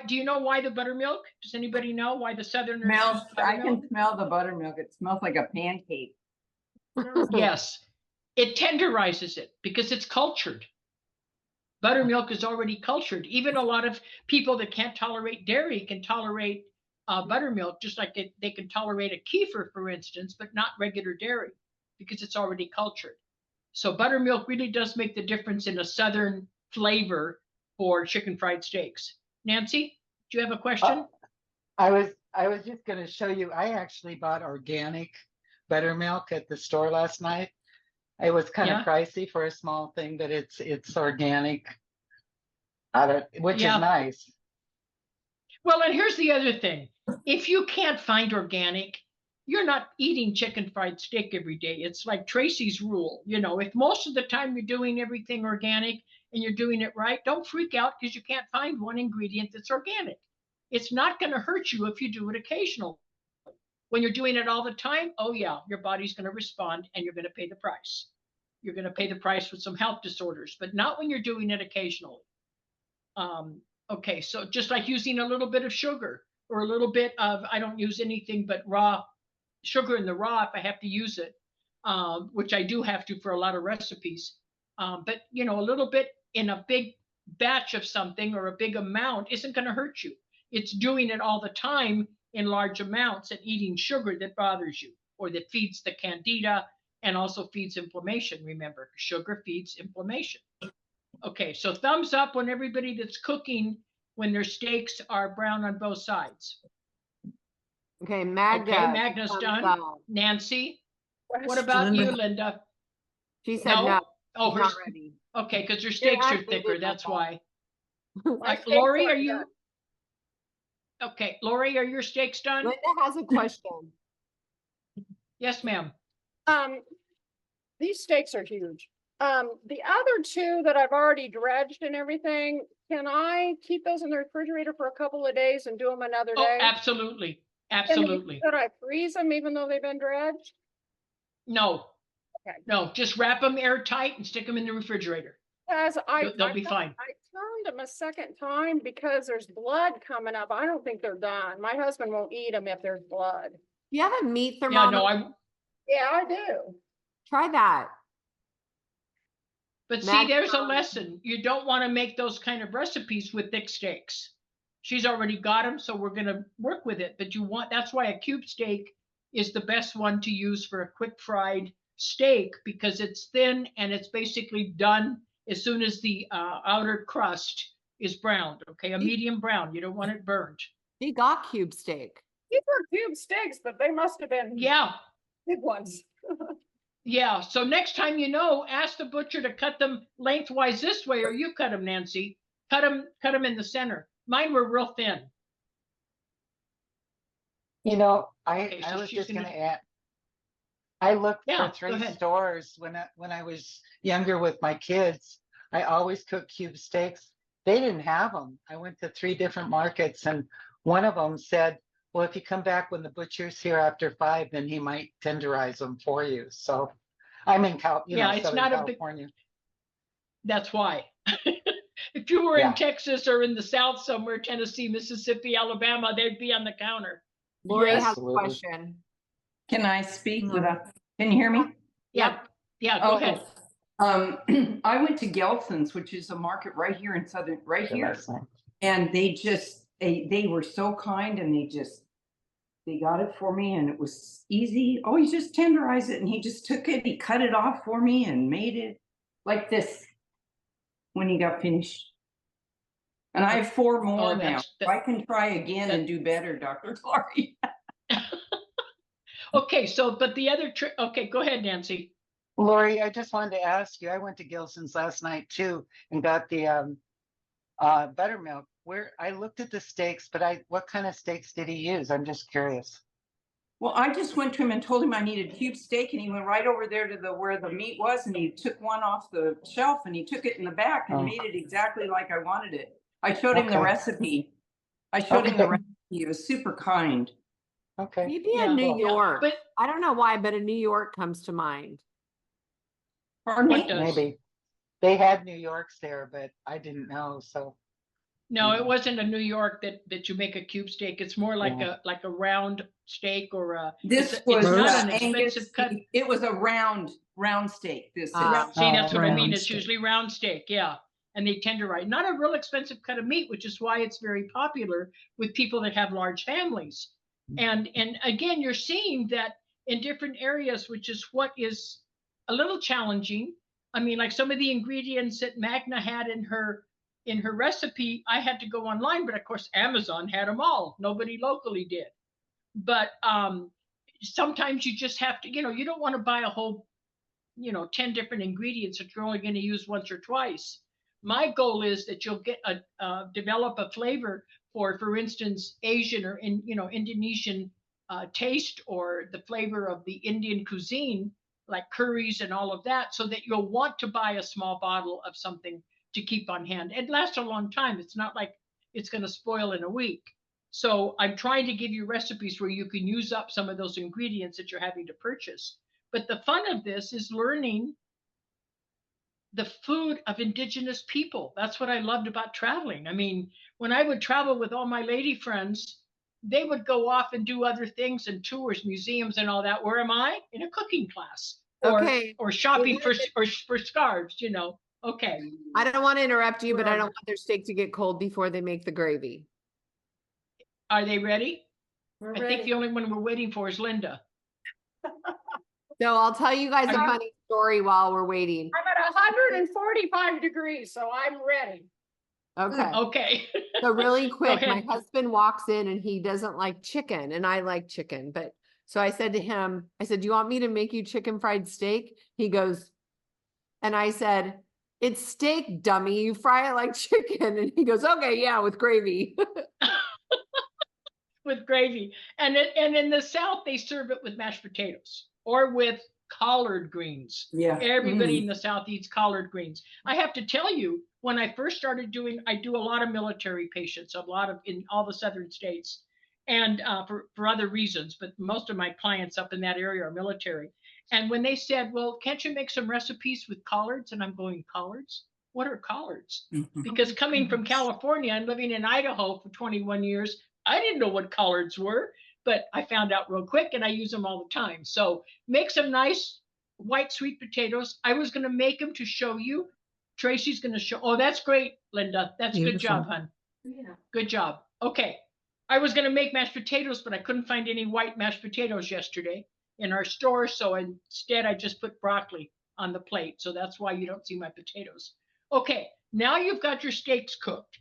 S2: Do you know why the buttermilk? Does anybody know why the Southerners
S3: Smells,
S2: use
S3: I
S2: buttermilk?
S3: can smell the buttermilk. It smells like a pancake.
S2: Yes, it tenderizes it because it's cultured. Buttermilk is already cultured. Even a lot of people that can't tolerate dairy can tolerate buttermilk, just like they can tolerate a kefir, for instance, but not regular dairy because it's already cultured. So buttermilk really does make the difference in a Southern flavor for chicken fried steaks. Nancy, do you have a question?
S5: I was just going to show you. I actually bought organic buttermilk at the store last night. It was kind of pricey for a small thing, but it's organic, which is nice.
S2: Well, and here's the other thing. If you can't find organic, you're not eating chicken fried steak every day. It's like Tracy's rule. You know, if most of the time you're doing everything organic and you're doing it right, don't freak out because you can't find one ingredient that's organic. It's not going to hurt you if you do it occasionally. When you're doing it all the time, oh yeah, your body's going to respond and you're going to pay the price. You're going to pay the price with some health disorders, but not when you're doing it occasionally. Okay, so just like using a little bit of sugar or a little bit of, I don't use anything but raw sugar in the raw if I have to use it, which I do have to for a lot of recipes. But you know, a little bit in a big batch of something or a big amount isn't going to hurt you. It's doing it all the time in large amounts and eating sugar that bothers you or that feeds the candida and also feeds inflammation. Remember, sugar feeds inflammation. Okay, so thumbs up when everybody that's cooking, when their steaks are brown on both sides.
S1: Okay, Magda.
S2: Okay, Magda's
S1: thumbs
S2: done.
S1: up.
S2: Nancy, what about you, Linda?
S1: She said no.
S2: Oh,
S1: she's not ready.
S2: okay, because her steaks are
S1: actually
S2: thicker.
S1: did
S2: That's
S1: my
S2: why.
S6: steaks
S2: Lori,
S6: are
S2: are you?
S6: done.
S2: Okay, Lori, are your steaks done?
S1: Linda has a question.
S2: Yes, ma'am.
S6: These steaks are huge. The other two that I've already dredged and everything, can I keep those in the refrigerator for a couple of days and do them another
S2: Oh,
S6: day?
S2: absolutely.
S6: And
S2: Absolutely.
S6: should I freeze them even though they've been dredged?
S2: No,
S6: Okay.
S2: no, just wrap them airtight and stick them in the refrigerator.
S6: Because
S2: They'll be fine.
S6: I turned them a second time because there's blood coming up. I don't think they're done. My husband won't eat them if there's blood.
S1: You have a meat
S2: Yeah,
S1: thermometer?
S2: no,
S6: Yeah, I do.
S1: Try that.
S2: but see, there's a lesson. You don't want to make those kind of recipes with thick steaks. She's already got them, so we're going to work with it. But that's why a cube steak is the best one to use for a quick fried steak, because it's thin and it's basically done as soon as the outer crust is browned. Okay, a medium brown. You don't want it burned.
S1: He got cube steak.
S6: These were cube steaks, but they must have been big ones.
S2: Yeah. So next time, ask the butcher to cut them lengthwise this way, or you cut them, Nancy. Cut them in the center. Mine were real thin.
S5: I was just going to add. I looked for 3 stores when I was younger with my kids. I always cooked cube steaks. They didn't have them. I went to 3 different markets, and one of them said, well, if you come back when the butcher's here after 5, then he might tenderize them for you. So I'm in
S2: it's not
S5: California.
S2: That's why. If you were in Texas or in the South somewhere, Tennessee, Mississippi, Alabama, they'd be on the counter.
S1: Lori has a question.
S8: Can I speak can you hear me?
S2: Yeah. Go ahead.
S8: I went to Gelson's, which is a market right here in here. And they were so kind, and they got it for me, and it was easy. Oh, you just tenderize it, and he just took it, he cut it off for me and made it like this when he got finished. And I have 4 more now. I can try again and do better, Dr. Clarey.
S2: Okay, but the other trick, okay, go ahead, Nancy.
S5: Lori, I just wanted to ask you, I went to Gelson's last night too and got the buttermilk. I looked at the steaks, but what kind of steaks did he use? I'm just curious.
S8: Well, I just went to him and told him I needed cube steak, and he went right over there to where the meat was, and he took one off the shelf, and he took it in the back and made it exactly like I wanted it. I showed him the recipe. He was super kind.
S5: Okay.
S1: Maybe in New York, but I don't know why, but in New York comes to mind.
S8: Pardon me?
S5: Maybe they had New York's there, but I didn't know. So
S2: no, it wasn't a New York that you make a cube steak. It's more like a round steak or a.
S8: This was not an expensive cut. It was a round steak. See,
S2: that's what I mean. It's usually round steak, and they tenderize. Not a real expensive cut of meat, which is why it's very popular with people that have large families. And again, you're seeing that in different areas, which is what is a little challenging. I mean, like some of the ingredients that Magna had in her recipe, I had to go online, but of course Amazon had them all. Nobody locally did. But sometimes you just have to, you don't want to buy a whole, 10 different ingredients that you're only going to use once or twice. My goal is that you'll get develop a flavor for instance, Asian or Indonesian taste, or the flavor of the Indian cuisine, like curries and all of that, so that you'll want to buy a small bottle of something to keep on hand. It lasts a long time. It's not like it's going to spoil in a week. So I'm trying to give you recipes where you can use up some of those ingredients that you're having to purchase. But the fun of this is learning the food of indigenous people. That's what I loved about traveling. I mean, when I would travel with all my lady friends, they would go off and do other things and tours, museums and all that. Where am I? In a cooking class or shopping for scarves, Okay.
S1: I don't want to interrupt you, but I don't want their steak to get cold before they make the gravy.
S2: Are they ready?
S7: We're
S2: I
S7: ready.
S2: think the only one we're waiting for is Linda.
S1: So I'll tell you guys a funny story while we're waiting.
S6: I'm at 145 degrees, so I'm ready.
S2: Okay.
S1: So really quick, my husband walks in and he doesn't like chicken, and I like chicken. But so I said to him, do you want me to make you chicken fried steak? He goes, and I said, it's steak, dummy. You fry it like chicken. And he goes, okay, yeah, with gravy.
S2: With gravy. And in the South, they serve it with mashed potatoes or with collard greens.
S8: Yeah.
S2: Everybody in the South eats collard greens. I have to tell you, when I first started doing, I do a lot of military patients, a lot of in all the southern states, and for other reasons, but most of my clients up in that area are military. And when they said, well, can't you make some recipes with collards? And I'm going, collards? What are collards? Because coming from California and living in Idaho for 21 years, I didn't know what collards were, but I found out real quick and I use them all the time. So make some nice white sweet potatoes. I was going to make them to show you. Tracy's going to show. Oh, that's great, Linda. That's
S4: Beautiful.
S2: Good job, hon.
S7: Yeah.
S2: Good job. Okay. I was going to make mashed potatoes, but I couldn't find any white mashed potatoes yesterday in our store. So instead, I just put broccoli on the plate. So that's why you don't see my potatoes. Okay. Now you've got your steaks cooked.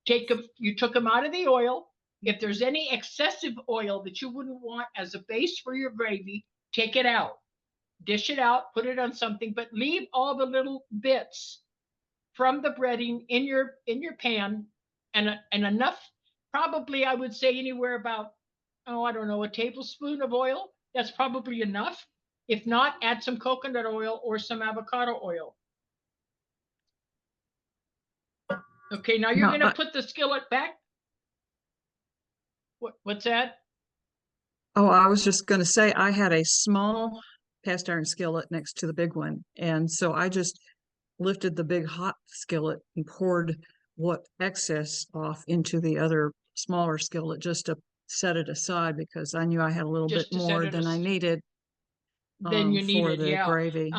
S2: You took them out of the oil. If there's any excessive oil that you wouldn't want as a base for your gravy, take it out. Dish it out, put it on something, but leave all the little bits from the breading in your pan, and enough, probably I would say anywhere about, I don't know, a tablespoon of oil. That's probably enough. If not, add some coconut oil or some avocado oil. Okay, now you're going to put the skillet back. What's that?
S4: Oh, I was just going to say I had a small cast iron skillet next to the big one. And so I just lifted the big hot skillet and poured what excess off into the other smaller skillet just to set it aside, because I knew I had a little bit more than I needed.
S2: Than you needed,
S4: for the
S2: yeah.
S4: gravy.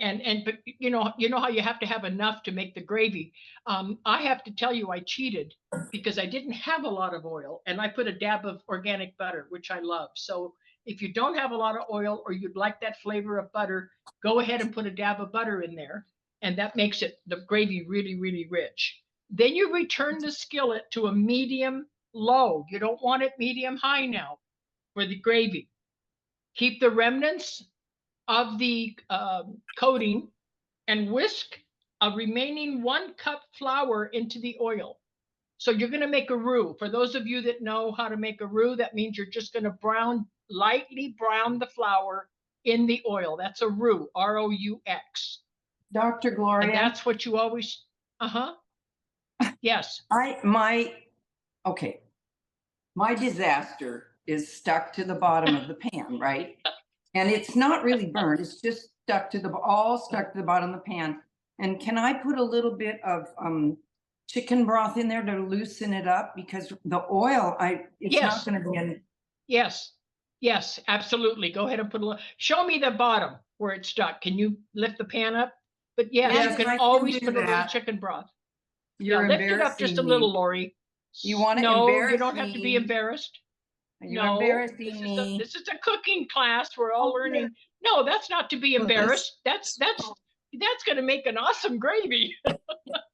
S2: But you know how you have to have enough to make the gravy. I have to tell you, I cheated because I didn't have a lot of oil, and I put a dab of organic butter, which I love. So if you don't have a lot of oil, or you'd like that flavor of butter, go ahead and put a dab of butter in there, and that makes the gravy really, really rich. Then you return the skillet to a medium low. You don't want it medium high now for the gravy. Keep the remnants of the coating and whisk a remaining 1 cup flour into the oil. So you're going to make a roux. For those of you that know how to make a roux, that means you're just going to lightly brown the flour in the oil. That's a roux, R-O-U-X.
S8: Dr. Gloria.
S2: And that's what you always, yes.
S8: My disaster is stuck to the bottom of the pan, right? And it's not really burned. It's just stuck to the bottom of the pan. And can I put a little bit of chicken broth in there to loosen it up? Because the oil, it's not going to be in.
S2: Yes, absolutely. Go ahead and put a little. Show me the bottom where it's stuck. Can you lift the pan up? But yes, you can always put a little chicken broth.
S8: You're
S2: lift it up just a little, Lori.
S8: You want to
S2: No,
S8: embarrass
S2: you don't have
S8: me.
S2: to be embarrassed.
S8: You're embarrassing me.
S2: This is a cooking class. We're all learning. No, that's not to be embarrassed. That's going to make an awesome gravy.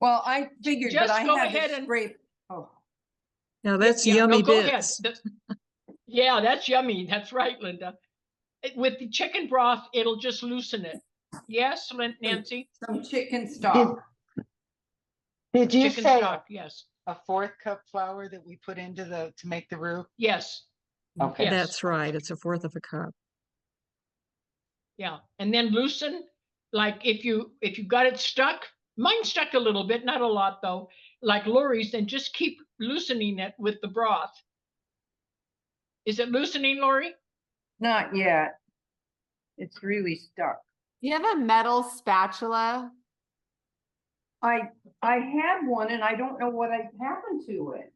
S8: Well, I figured,
S2: just
S8: but I
S2: go
S8: had
S2: ahead
S8: to
S2: and
S8: scrape. Oh,
S4: Now that's yummy
S2: go
S4: bits.
S2: ahead. Yeah, that's yummy. That's right, Linda. With the chicken broth, it'll just loosen it. Yes, Nancy?
S8: Some chicken stock.
S5: Did you
S2: chicken
S5: say
S2: stock, yes.
S5: a 4th cup flour that we put into to make the roux?
S2: Yes.
S5: Okay.
S2: Yes.
S4: That's right. It's a 1/4 of a cup.
S2: Yeah, and then loosen, like if you got it stuck, mine stuck a little bit, not a lot though, like Lori's, then just keep loosening it with the broth. Is it loosening, Lori?
S8: Not yet. It's really stuck.
S1: Do you have a metal spatula?
S8: I had one and I don't know what happened to it.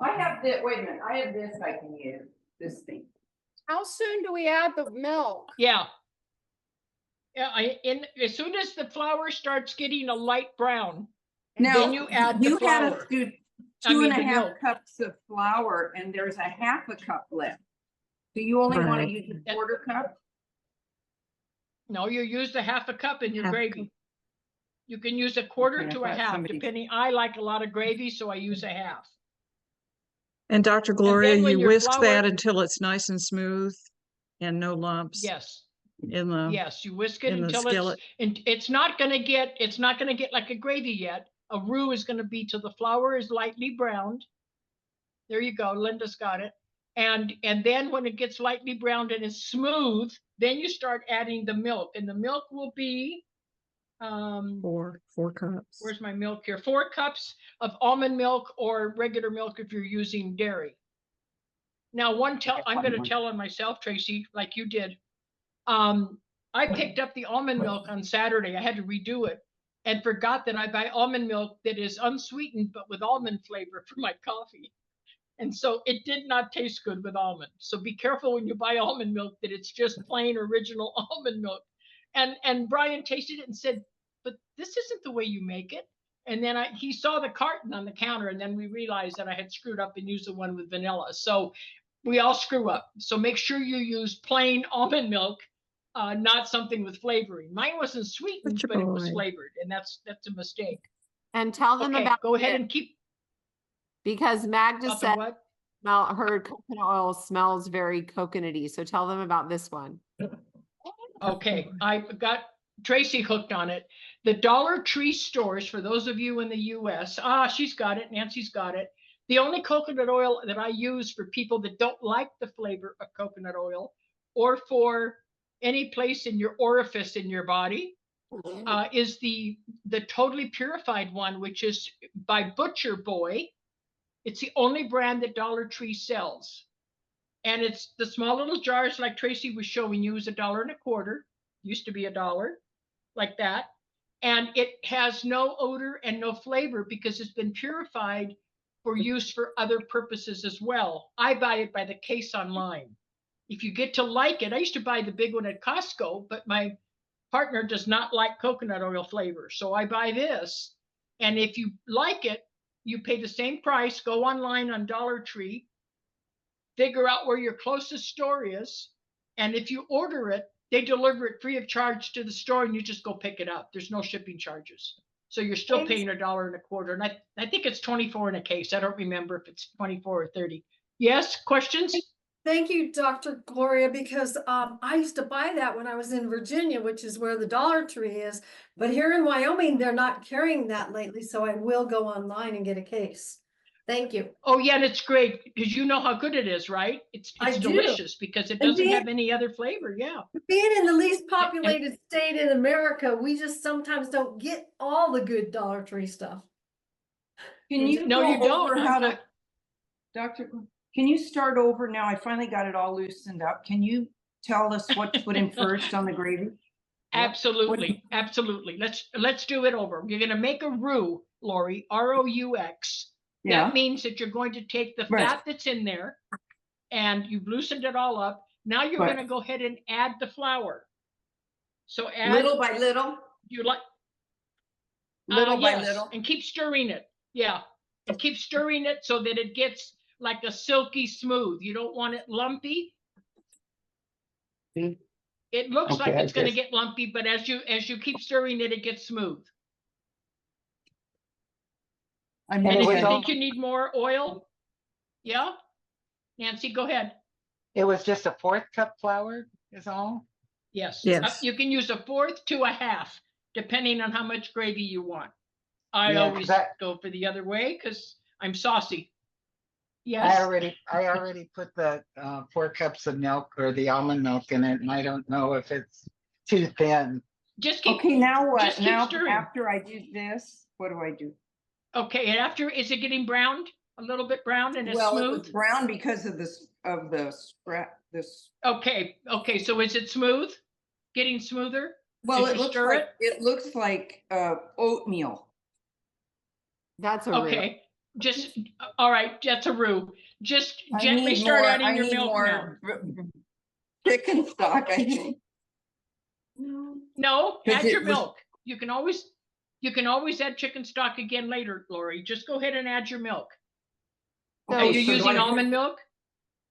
S8: I have this, wait a minute, I have this I can use, this thing.
S6: How soon do we add the milk?
S2: Yeah. As soon as the flour starts getting a light brown,
S8: now,
S2: then you add the flour.
S8: Had us do 2.5 cups of flour and there's a 1/2 cup left. Do you only want to use a 1/4 cup?
S2: No, you use the 1/2 cup in your gravy. You can use a 1/4 to a 1/2, depending. I like a lot of gravy, so I use a 1/2.
S4: And Dr. Gloria, you whisk that until it's nice and smooth and no lumps.
S2: Yes.
S4: Yes,
S2: you whisk it until it's not going to get like a gravy yet. A roux is going to be till the flour is lightly browned. There you go. Linda's got it. And then when it gets lightly browned and is smooth, then you start adding the milk, and the milk will be,
S4: 4 cups.
S2: where's my milk here? 4 cups of almond milk or regular milk if you're using dairy. Now, I'm going to tell on myself, Tracy, like you did. I picked up the almond milk on Saturday. I had to redo it and forgot that I buy almond milk that is unsweetened, but with almond flavor for my coffee. And so it did not taste good with almond. So be careful when you buy almond milk that it's just plain original almond milk. And Brian tasted it and said, but this isn't the way you make it. And then he saw the carton on the counter, and then we realized that I had screwed up and used the one with vanilla. So we all screw up. So make sure you use plain almond milk, not something with flavoring. Mine wasn't sweetened, but it was flavored, and that's a mistake.
S1: And tell them
S2: Okay,
S1: about
S2: go ahead and keep.
S1: Because Magda
S2: About the
S1: said
S2: what?
S1: her coconut oil smells very coconutty. So tell them about this one.
S2: Okay, I got Tracy hooked on it. The Dollar Tree stores, for those of you in the US, she's got it, Nancy's got it. The only coconut oil that I use for people that don't like the flavor of coconut oil, or for any place in your orifice in your body, is the totally purified one, which is by Butcher Boy. It's the only brand that Dollar Tree sells. And it's the small little jars like Tracy was showing you is $1.25. Used to be $1, like that. And it has no odor and no flavor because it's been purified for use for other purposes as well. I buy it by the case online. If you get to like it, I used to buy the big one at Costco, but my partner does not like coconut oil flavor. So I buy this. And if you like it, you pay the same price, go online on Dollar Tree, figure out where your closest store is. And if you order it, they deliver it free of charge to the store, and you just go pick it up. There's no shipping charges. So you're still paying $1.25. And I think it's 24 in a case. I don't remember if it's 24 or 30. Yes, questions?
S7: Thank you, Dr. Gloria, because I used to buy that when I was in Virginia, which is where the Dollar Tree is. But here in Wyoming, they're not carrying that lately, so I will go online and get a case. Thank you.
S2: Oh, yeah, and it's great because you know how good it is, right? It's delicious because it doesn't have any other flavor. Yeah.
S7: Being in the least populated state in America, we just sometimes don't get all the good Dollar Tree stuff.
S8: Can you
S2: No, you don't.
S8: How to, Dr. Can you start over now? I finally got it all loosened up. Can you tell us what to put in first on the gravy?
S2: Absolutely, absolutely. Let's do it over. You're going to make a roux, Lori, R-O-U-X.
S8: Yeah.
S2: That means that you're going to take the fat that's in there, and you've loosened it all up. Now you're going to go ahead and add the flour. So add
S8: little by little.
S2: You like
S8: little by little,
S2: and keep stirring it. Yeah, and keep stirring it so that it gets like a silky smooth. You don't want it lumpy. It looks like it's going to get lumpy, but as you keep stirring it, it gets smooth. And if you think you need more oil, yeah, Nancy, go ahead.
S5: It was just a 4th cup flour is all?
S2: Yes. You can use a 1/4 to a 1/2, depending on how much gravy you want. I always go for the other way because I'm saucy. Yes.
S5: I already put the 4 cups of milk or the almond milk in it, and I don't know if it's too thin.
S2: Just keep.
S8: Okay, now what?
S2: Just keep
S8: now
S2: stirring.
S8: After I do this, what do I do?
S2: Okay, and after, is it getting browned? A little bit browned and it's smooth?
S8: It was brown because of the scrap.
S2: Okay, so is it smooth? Getting smoother?
S8: Well, it looks like oatmeal.
S1: That's a roux.
S2: Just all right, that's a roux. Just gently start adding your milk now.
S8: Chicken stock, I think.
S2: No, add your milk. You can always add chicken stock again later, Lori. Just go ahead and add your milk. Are you using almond milk?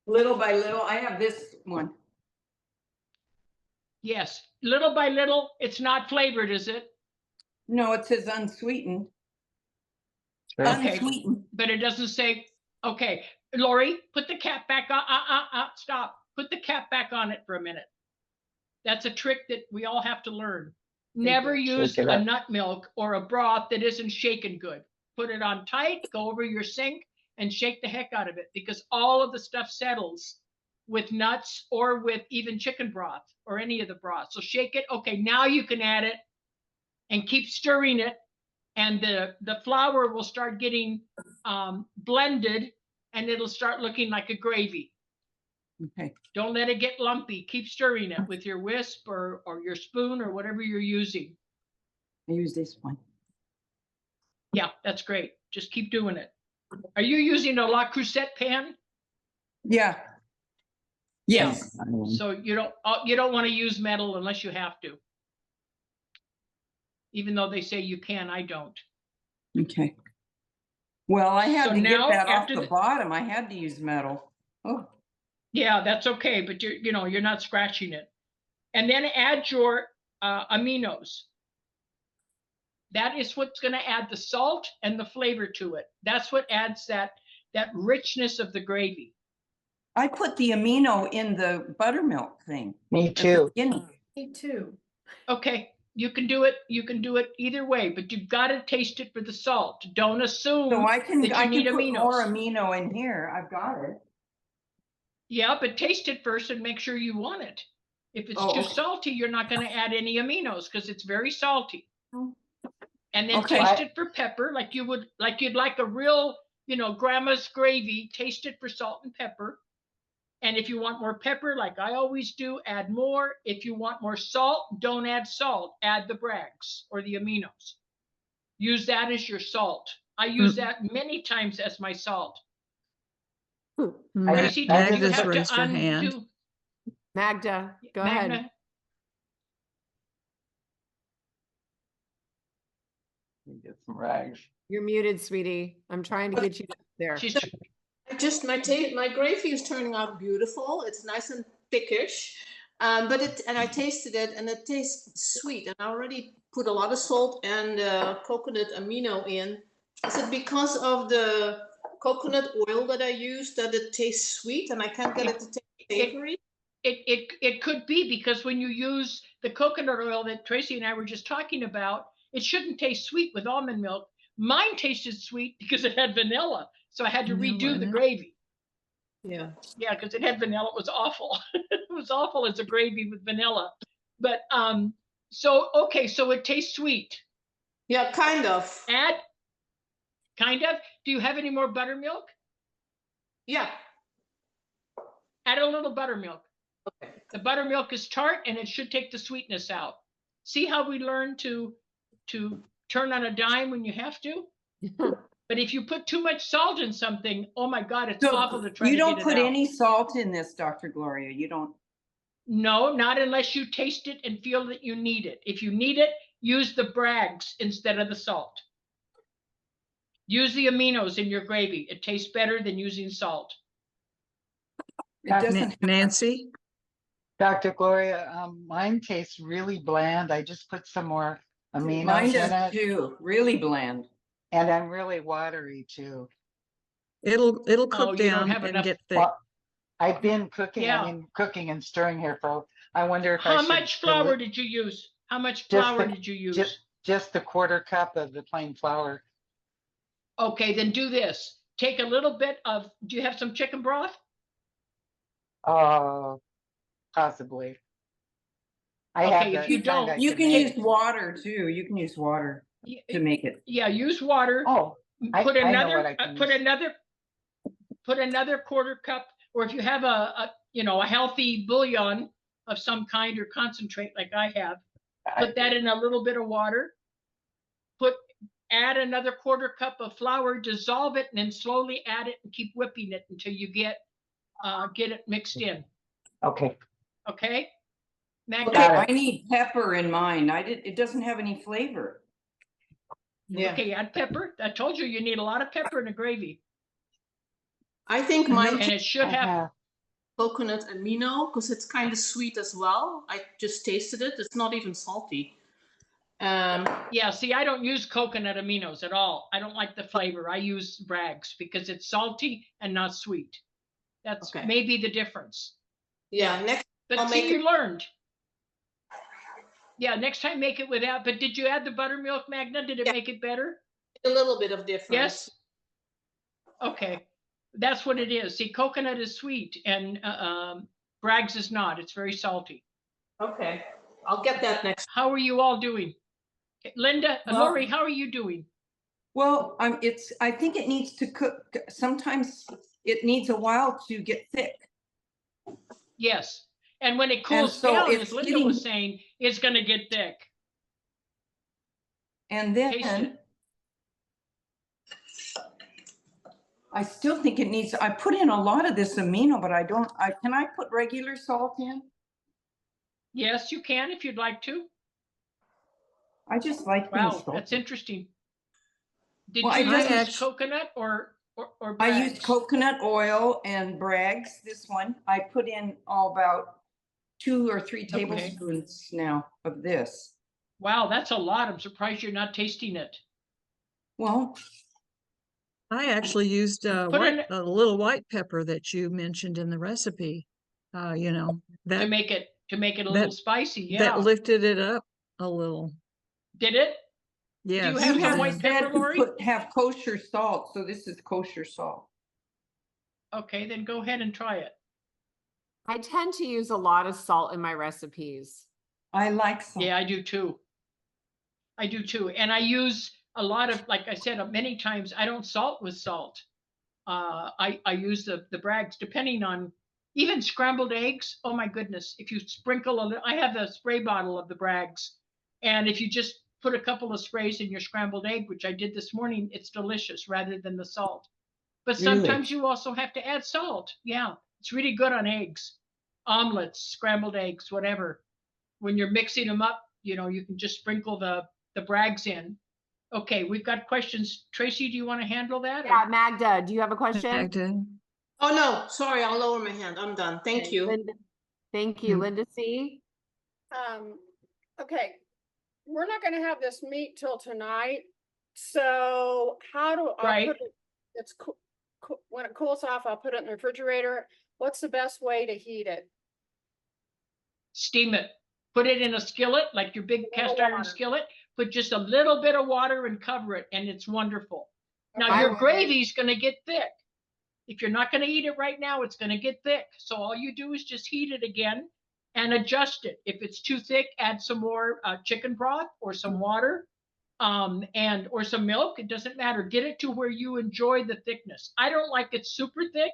S8: Little by little. I have this one.
S2: Yes, little by little. It's not flavored, is it?
S8: No, it says unsweetened.
S2: Okay, but it doesn't say. Okay, Lori, put the cap back on. Stop. Put the cap back on it for a minute. That's a trick that we all have to learn. Never use a nut milk or a broth that isn't shaken good. Put it on tight, go over your sink, and shake the heck out of it, because all of the stuff settles with nuts or with even chicken broth or any of the broth. So shake it. Okay, now you can add it and keep stirring it, and the flour will start getting blended, and it'll start looking like a gravy.
S8: Okay.
S2: Don't let it get lumpy. Keep stirring it with your whisk or your spoon or whatever you're using.
S8: I use this one.
S2: Yeah, that's great. Just keep doing it. Are you using a La Crusette pan?
S8: Yeah. Yes.
S2: So you don't want to use metal unless you have to. Even though they say you can, I don't.
S8: Okay. Well, I had
S2: So
S8: to get
S2: now,
S8: that off
S2: after
S8: the
S2: the-
S8: bottom. I had to use metal. Oh,
S2: Yeah, that's okay, but you're not scratching it. And then add your aminos. That is what's going to add the salt and the flavor to it. That's what adds that richness of the gravy.
S8: I put the amino in the buttermilk thing.
S5: Me
S8: at the
S5: too.
S8: beginning.
S7: Me too.
S2: Okay, you can do it. You can do it either way, but you've got to taste it for the salt. Don't assume
S8: So I can
S2: that you need
S8: put more
S2: aminos.
S8: amino in here. I've got it.
S2: Yeah, but taste it first and make sure you want it. If it's
S8: Oh,
S2: too
S8: okay.
S2: salty, you're not going to add any aminos because it's very salty. And then
S8: Okay.
S2: taste it for pepper, like you'd like a real, grandma's gravy. Taste it for salt and pepper. And if you want more pepper, like I always do, add more. If you want more salt, don't add salt. Add the Brags or the aminos. Use that as your salt. I use that many times as my salt. Tracy, did you
S4: Magda's
S2: have
S4: raised
S2: to
S4: her hand.
S2: undo?
S1: Magda, go ahead.
S2: Magna?
S5: Get some rags.
S1: You're muted, sweetie. I'm trying to get you there.
S2: She's
S9: My gravy is turning out beautiful. It's nice and thickish, and I tasted it and it tastes sweet. And I already put a lot of salt and coconut amino in. Is it because of the coconut oil that I use that it tastes sweet and I can't get it to taste savory?
S2: It could be because when you use the coconut oil that Tracy and I were just talking about, it shouldn't taste sweet with almond milk. Mine tasted sweet because it had vanilla. So I had to redo the gravy.
S9: Yeah.
S2: Yeah, because it had vanilla. It was awful. It was awful as a gravy with vanilla. But so it tastes sweet.
S9: Yeah, kind of.
S2: Kind of. Do you have any more buttermilk?
S9: Yeah.
S2: Add a little buttermilk.
S9: Okay.
S2: The buttermilk is tart and it should take the sweetness out. See how we learn to turn on a dime when you have to? But if you put too much salt in something, oh my God, it's awful to try to get it out.
S8: You don't put any salt in this, Dr. Gloria. You don't.
S2: No, not unless you taste it and feel that you need it. If you need it, use the Brags instead of the salt. Use the aminos in your gravy. It tastes better than using salt.
S8: It doesn't.
S4: Nancy?
S5: Dr. Gloria, mine tastes really bland. I just put some more aminos
S8: Mine
S5: in
S8: does
S5: it.
S8: too. Really bland.
S5: And I'm really watery too.
S4: It'll cook
S2: you don't
S4: down
S2: have
S4: and
S2: enough-
S4: get thick.
S5: Well, I've been cooking,
S2: Yeah.
S5: cooking and stirring here for, I wonder if I
S2: How
S5: should
S2: much flour did you use? How much flour did you use?
S5: Just the 1/4 cup of the plain flour.
S2: Okay, then do this. Take a little bit of, do you have some chicken broth?
S5: Possibly.
S2: Okay, if you don't,
S8: You can use water too. You can use water to make it.
S2: Yeah, use water.
S5: Oh,
S2: Put
S5: I know
S2: another,
S5: what I can
S2: put
S5: use.
S2: another 1/4 cup, or if you have a healthy bouillon of some kind or concentrate like I have, put that in a little bit of water. Add another 1/4 cup of flour, dissolve it, and then slowly add it and keep whipping it until you get it mixed in.
S5: Okay.
S2: Okay? Magda?
S8: Okay, I need pepper in mine. It doesn't have any flavor.
S9: Yeah.
S2: Okay, add pepper. I told you need a lot of pepper in a gravy.
S9: I think mine
S2: And it should have,
S9: coconut amino because it's kind of sweet as well. I just tasted it. It's not even salty.
S2: yeah, see, I don't use coconut aminos at all. I don't like the flavor. I use Brags because it's salty and not sweet. That's
S9: Okay.
S2: maybe the difference.
S9: Yeah, next
S2: But
S9: I'll
S2: see,
S9: make
S2: you learned. Yeah, next time make it without. But did you add the buttermilk, Magna? Did it
S9: Yeah.
S2: make it better?
S9: a little bit of difference.
S2: Yes. Okay, that's what it is. See, coconut is sweet and Bragg's is not. It's very salty.
S9: Okay, I'll get that next.
S2: How are you all doing? Linda, Lori, how are you doing?
S8: Well, I think it needs to cook. Sometimes it needs a while to get thick.
S2: Yes. And when it cools
S8: so
S2: down,
S8: it's
S2: as Linda was saying, it's going to get thick.
S8: And
S2: Taste it.
S8: then I still think it needs, I put in a lot of this amino, but can I put regular salt in?
S2: Yes, you can if you'd like to.
S8: I just like
S2: Wow,
S8: things salty.
S2: that's interesting. Did
S8: Well,
S2: you
S8: I
S2: use coconut or
S8: I
S2: Bragg's?
S8: used coconut oil and Bragg's, this one. I put in about 2 or 3 tablespoons now of this.
S2: Wow, that's a lot. I'm surprised you're not tasting it.
S4: Well, I actually used a little white pepper that you mentioned in the recipe. You know, that
S2: to make it a little spicy. Yeah,
S4: that lifted it up a little.
S2: Did it?
S4: Yeah.
S2: Do you have some white pepper, Lori?
S8: Have kosher salt, so this is kosher salt.
S2: Okay, then go ahead and try it.
S1: I tend to use a lot of salt in my recipes.
S8: I like salt.
S2: Yeah, I do too. I do too. And I use a lot of, like I said, many times, I don't salt with salt. I use the Bragg's, depending on, even scrambled eggs. Oh my goodness. If you sprinkle a little, I have the spray bottle of the Bragg's. And if you just put a couple of sprays in your scrambled egg, which I did this morning, it's delicious rather than the salt. But sometimes you also have to add salt. Yeah, it's really good on eggs, omelets, scrambled eggs, whatever. When you're mixing them up, you know, you can just sprinkle the Bragg's in. Okay, we've got questions. Tracy, do you want to handle that?
S1: Yeah, Magda, do you have a question?
S4: Magda.
S9: Oh, no, sorry, I'll lower my hand. I'm done. Thank you.
S1: Linda, thank you. Linda C.
S6: Okay, we're not gonna have this meat till tonight. So how do I put it? It's when it cools off, I'll put it in the refrigerator. What's the best way to heat it?
S2: Steam it. Put it in a skillet, like your big cast iron skillet. Put just a little bit of water and cover it, and it's wonderful. Now your gravy's going to get thick. If you're not going to eat it right now, it's going to get thick. So all you do is just heat it again and adjust it. If it's too thick, add some more chicken broth or some water, or some milk. It doesn't matter. Get it to where you enjoy the thickness. I don't like it super thick,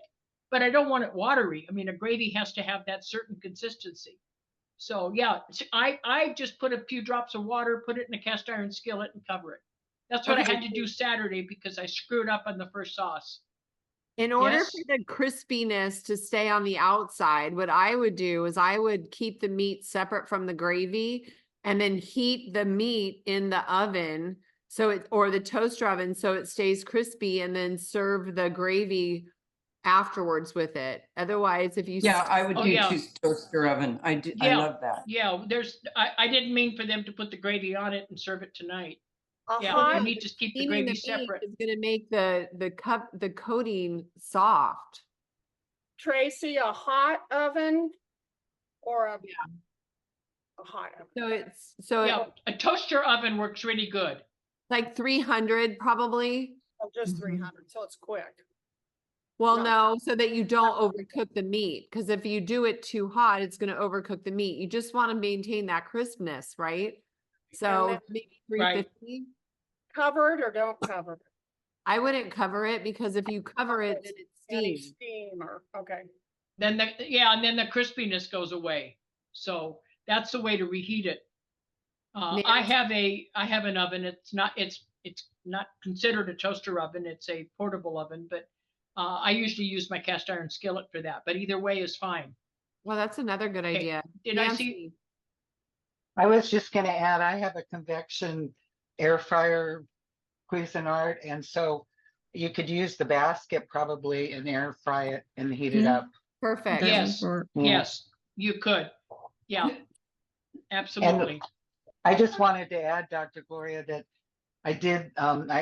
S2: but I don't want it watery. I mean, a gravy has to have that certain consistency. So yeah, I just put a few drops of water, put it in a cast iron skillet and cover it. That's what I had to do Saturday because I screwed up on the first sauce.
S1: In order for the crispiness to stay on the outside, what I would do is I would keep the meat separate from the gravy and then heat the meat in the oven or the toaster oven so it stays crispy, and then serve the gravy afterwards with it. Otherwise, if you
S8: I would use toaster oven. I love that.
S2: Yeah, I didn't mean for them to put the gravy on it and serve it tonight. You need to keep the gravy separate.
S1: It's going to make the coating soft.
S6: Tracy, a hot oven or a hot oven?
S2: A toaster oven works really good.
S1: Like 300 probably.
S6: Oh, just 300, so it's quick.
S1: Well, no, so that you don't overcook the meat, because if you do it too hot, it's going to overcook the meat. You just want to maintain that crispness, right? So maybe 350.
S6: Covered or don't cover it?
S1: I wouldn't cover it, because if you cover it, then it's
S6: steam or
S2: Then and then the crispiness goes away. So that's the way to reheat it. I have an oven. It's not considered a toaster oven. It's a portable oven, but I usually use my cast iron skillet for that. But either way is fine.
S1: Well, that's another good idea.
S2: Did I see?
S5: I was just going to add, I have a convection air fryer Cuisinart, and so you could use the basket probably and air fry it and heat it up.
S1: Perfect.
S2: Yes, yes, you could. Yeah, absolutely.
S5: And I just wanted to add, Dr. Gloria, that I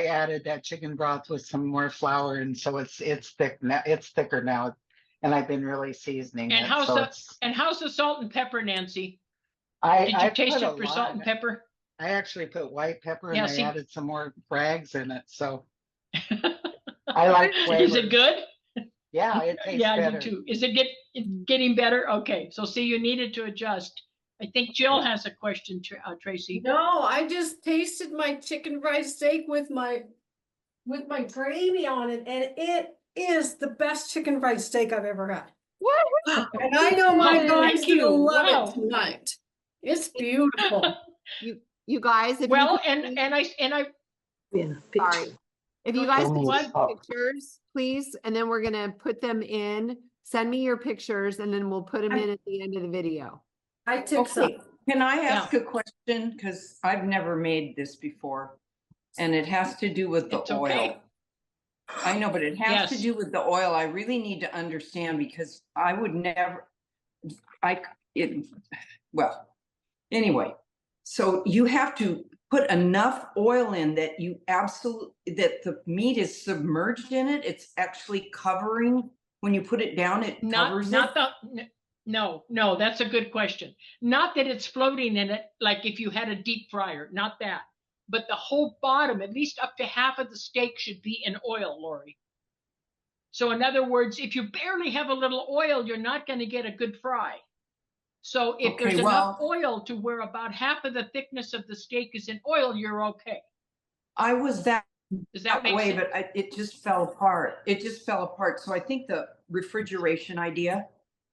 S5: added that chicken broth with some more flour, and so it's thick now. It's thicker now, and I've been really seasoning
S2: and
S5: it.
S2: How's the salt and pepper, Nancy?
S5: Did
S2: you taste it for salt and pepper?
S5: I actually put white pepper and I added some more Bragg's in it. So I like flavors.
S2: Is it good?
S5: Yeah, it tastes
S2: Yeah,
S5: better.
S2: I do too. Is it getting better? Okay, so see, you needed to adjust. I think Jill has a question, Tracy.
S7: No, I just tasted my chicken fried steak with my gravy on it, and it is the best chicken fried steak I've ever had. And I know my
S2: Oh,
S7: guys
S2: thank you.
S7: gonna love
S2: Wow.
S7: it tonight. It's beautiful.
S1: You guys, if
S2: Well,
S1: you could
S2: and
S1: please-
S2: I
S1: sorry. If you guys
S5: Don't
S1: could
S5: need
S1: take
S5: to
S1: pictures, please, and then we're gonna put them in. Send me your pictures and then we'll put them in at the end of the video.
S7: I took some.
S8: Okay, can I ask a question? Because I've never made this before. And it has to do with the
S2: It's
S8: oil.
S2: okay.
S8: I know, but it has to
S2: Yes.
S8: do with the oil. I really need to understand because I would never, well, anyway. So you have to put enough oil in that you that the meat is submerged in it. It's actually covering, when you put it down, it covers it.
S2: No, that's a good question. Not that it's floating in it, like if you had a deep fryer, not that. But the whole bottom, at least up to half of the steak, should be in oil, Lori. So in other words, if you barely have a little oil, you're not going to get a good fry. So if there's enough oil to where about half of the thickness of the steak is in oil, you're okay.
S8: I was that
S2: Does that make
S8: way,
S2: sense?
S8: but it just fell apart. It just fell apart. So I think the refrigeration idea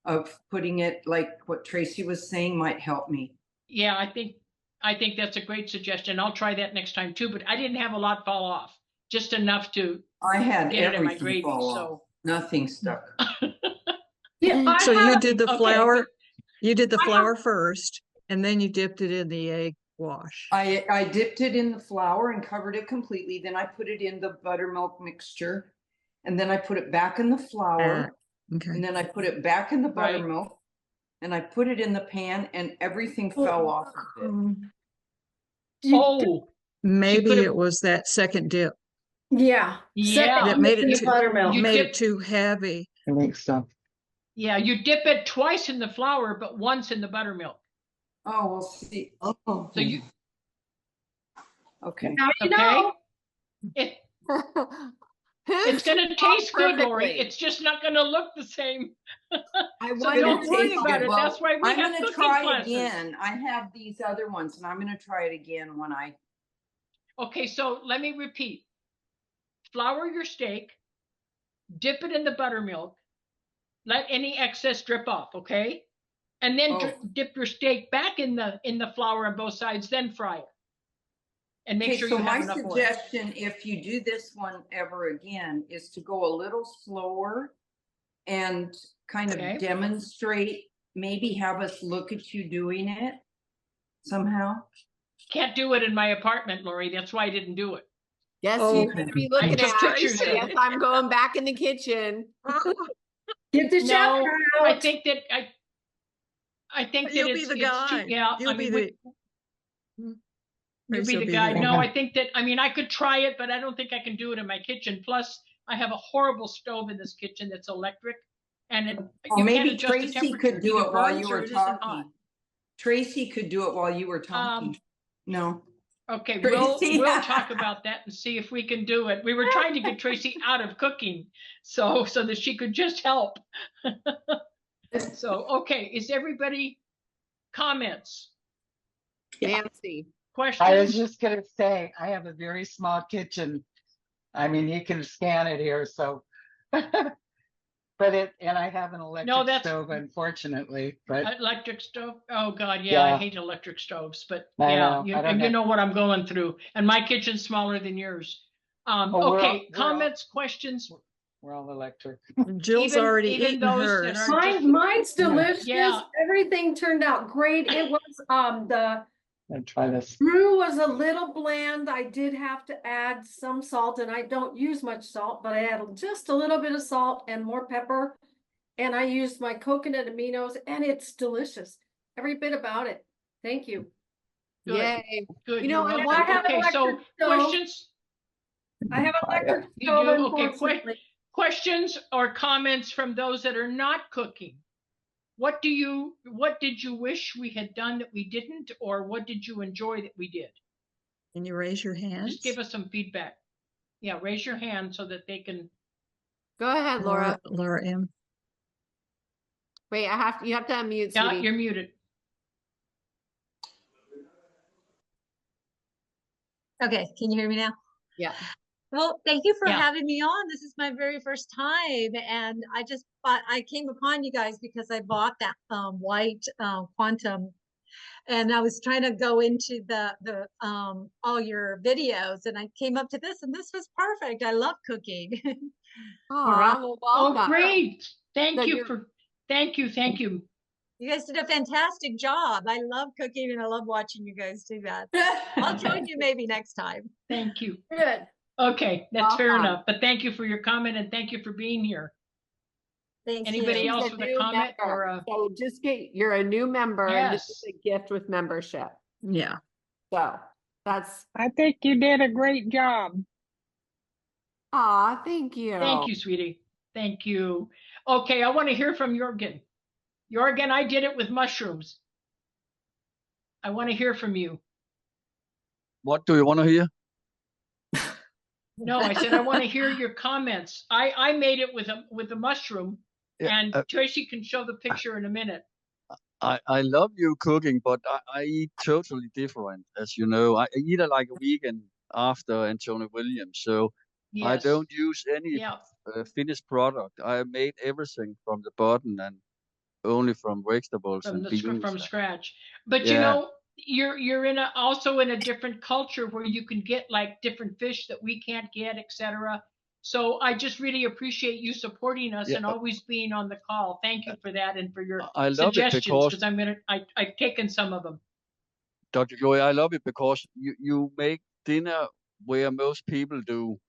S8: of putting it like what Tracy was saying might help me.
S2: Yeah, I think that's a great suggestion. I'll try that next time too, but I didn't have a lot fall off, just enough to
S8: I had
S2: get it in my
S8: everything
S2: gravy.
S8: fall
S2: So
S8: off. Nothing stuck.
S7: Yeah,
S4: So you did the
S2: okay,
S4: flour, you did the flour first, and then you dipped it in the egg wash.
S8: I dipped it in the flour and covered it completely. Then I put it in the buttermilk mixture, and then I put it back in the flour,
S4: Okay.
S8: and then I put it back in the
S2: Right.
S8: buttermilk, and I put it in the pan, and everything fell off of it.
S2: oh,
S4: Maybe
S2: could've-
S4: it was that second dip
S7: Yeah.
S2: Yeah.
S4: that made
S7: in
S4: it
S7: the buttermilk.
S2: You
S4: made it
S2: dip-
S4: too heavy.
S5: I think so.
S2: yeah, you dip it twice in the flour, but once in the buttermilk.
S8: Oh, we'll see. Oh,
S2: So you
S8: okay.
S7: Now you
S2: okay?
S7: know.
S2: It's going to taste good, Lori.
S1: perfectly.
S2: It's just not going to look the same.
S1: I
S2: So
S1: wonder
S2: don't
S1: if
S2: worry
S1: it's
S2: about
S1: good.
S2: it.
S8: Well,
S2: That's why we
S8: I'm
S2: have
S8: gonna
S2: cooking
S8: try
S2: classes.
S8: again. I have these other ones, and I'm gonna try it again when I.
S2: Okay, so let me repeat. Flour your steak, dip it in the buttermilk, let any excess drip off, okay? And then dip your steak back in the flour on both sides, then fry it. And make
S8: Okay,
S2: sure
S8: so
S2: you have
S8: my
S2: enough oil.
S8: suggestion, if you do this one ever again, is to go a little slower and kind
S2: Okay.
S8: of demonstrate. Maybe have us look at you doing it somehow.
S2: Can't do it in my apartment, Lori. That's why I didn't do it.
S1: Yes,
S4: Oh,
S1: you better be looking
S2: took
S1: at
S2: pictures
S1: it.
S2: of
S1: Yes,
S2: it.
S1: I'm going back in the kitchen.
S7: Get the chef
S2: No,
S7: out.
S2: I think that I think that
S4: You'll
S2: it's,
S4: be the
S2: it's too,
S4: guy.
S2: yeah.
S4: You'll
S2: I
S4: be
S2: mean,
S4: the.
S2: you'll be the guy. No, I think that, I mean, I could try it, but I don't think I can do it in my kitchen. Plus, I have a horrible stove in this kitchen that's electric, and it,
S8: Or
S2: you can't
S8: maybe
S2: adjust the
S8: Tracy
S2: temperature.
S8: could do
S2: Either
S8: it while
S2: burns
S8: you
S2: or
S8: were
S2: it isn't hot.
S8: talking. Tracy could do it while you were talking. No.
S2: Okay,
S8: Tracy.
S2: we'll talk about that and see if we can do it. We were trying to get Tracy out of cooking, so that she could just help. So, okay, is everybody comments,
S1: Nancy.
S2: questions?
S5: I was just gonna say, I have a very small kitchen. I mean, you can scan it here, so. And I have an electric stove, unfortunately, but.
S2: Electric stove? Oh God, yeah, I
S5: Yeah.
S2: hate electric stoves, but
S5: I
S2: yeah,
S5: know, I don't
S2: you
S5: know.
S2: know what I'm going through. And my kitchen's smaller than yours.
S5: Oh,
S2: Okay, comments, questions?
S5: We're all electric.
S4: Jill's
S2: Even-
S4: already
S2: even
S4: eaten
S2: those that
S4: hers.
S2: are-
S7: Mine's delicious.
S2: Yeah.
S7: Everything turned out great. It was the
S5: Let's try this.
S7: brew was a little bland. I did have to add some salt, and I don't use much salt, but I added just a little bit of salt and more pepper. And I used my coconut aminos, and it's delicious. Every bit about it. Thank you.
S2: Good.
S1: Yay.
S2: Good.
S1: You know,
S2: you're
S1: I
S2: welcome.
S1: want-
S7: I have
S2: Okay, so
S7: electric stove.
S2: questions?
S7: I have an electric
S2: You
S7: stove,
S2: do? Okay,
S7: unfortunately.
S2: Questions or comments from those that are not cooking? What did you wish we had done that we didn't, or what did you enjoy that we did?
S4: Can you raise your hands?
S2: Just give us some feedback. Yeah, raise your hand so that they can.
S1: Go ahead, Laura.
S4: Laura M.
S1: Wait, you have to unmute,
S2: Yeah,
S1: sweetie.
S2: you're muted.
S10: Okay, can you hear me now?
S1: Yeah.
S10: Well, thank you for
S2: Yeah.
S10: having me on. This is my very first time, and I came upon you guys because I bought that white quantum, and I was trying to go into the all your videos, and I came up to this, and this was perfect. I love cooking.
S1: Aw, well,
S2: Oh,
S1: welcome.
S2: great! Thank
S1: So
S2: you. Thank you.
S10: You guys did a fantastic job. I love cooking, and I love watching you guys do that. I'll join you maybe next time.
S2: Thank you.
S6: Good.
S2: Okay, that's fair
S1: Welcome.
S2: enough. But thank you for your comment and thank you for being here.
S10: Thank
S2: Anybody
S10: you.
S2: else
S1: She's a
S2: with a
S1: new
S2: comment
S1: member.
S2: or a?
S1: So you're a new member, and this is
S2: Yes.
S1: a gift with membership.
S4: Yeah.
S1: So that's.
S11: I think you did a great job.
S1: Aw, thank you.
S2: Thank you, sweetie. Thank you. Okay, I want to hear from Jorgen. Jorgen, I did it with mushrooms. I want to hear from you.
S12: What do you want to hear?
S2: No, I said I want to hear your comments. I made it with a mushroom,
S12: Yeah,
S2: and Tracy can show the picture in a minute.
S12: I love you cooking, but I eat totally different, as you know. I eat like a vegan after Anthony Williams, so I
S2: Yes.
S12: don't use any
S2: Yeah.
S12: finished product. I made everything from the bottom and only from vegetables and beans.
S2: From scratch. But
S12: Yeah.
S2: you know, you're also in a different culture where you can get like different fish that we can't get, etc. So I just really appreciate you supporting us
S12: Yeah.
S2: and always being on the call. Thank you for that and for your
S12: I love it
S2: suggestions,
S12: because
S2: I've taken some of them.
S12: Dr. Joy, I love it because you make dinner where most people do,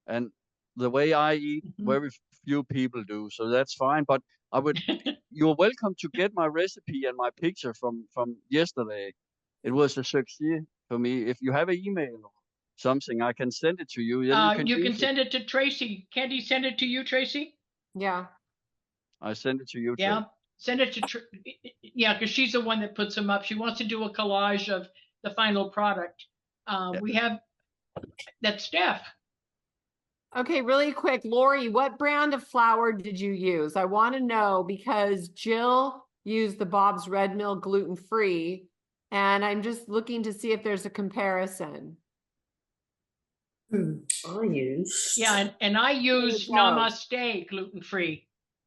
S12: and the way I eat, very few people do. So that's fine. But you're welcome to get my recipe and my picture from yesterday. It was a success for me. If you have an email or something, I can send it to you. Then
S2: You can send it to Tracy. Can't he send it to you, Tracy?
S1: Yeah.
S12: I send it to you.
S2: Yeah. Send it to yeah, because she's the one that puts them up. She wants to do a collage of the final product. We have that's Steph.
S1: Okay, really quick, Lori, what brand of flour did you use? I want to know because Jill used the Bob's Red Mill gluten-free, and I'm just looking to see if there's a comparison.
S9: I use.
S2: Yeah, and I use Namaste gluten-free.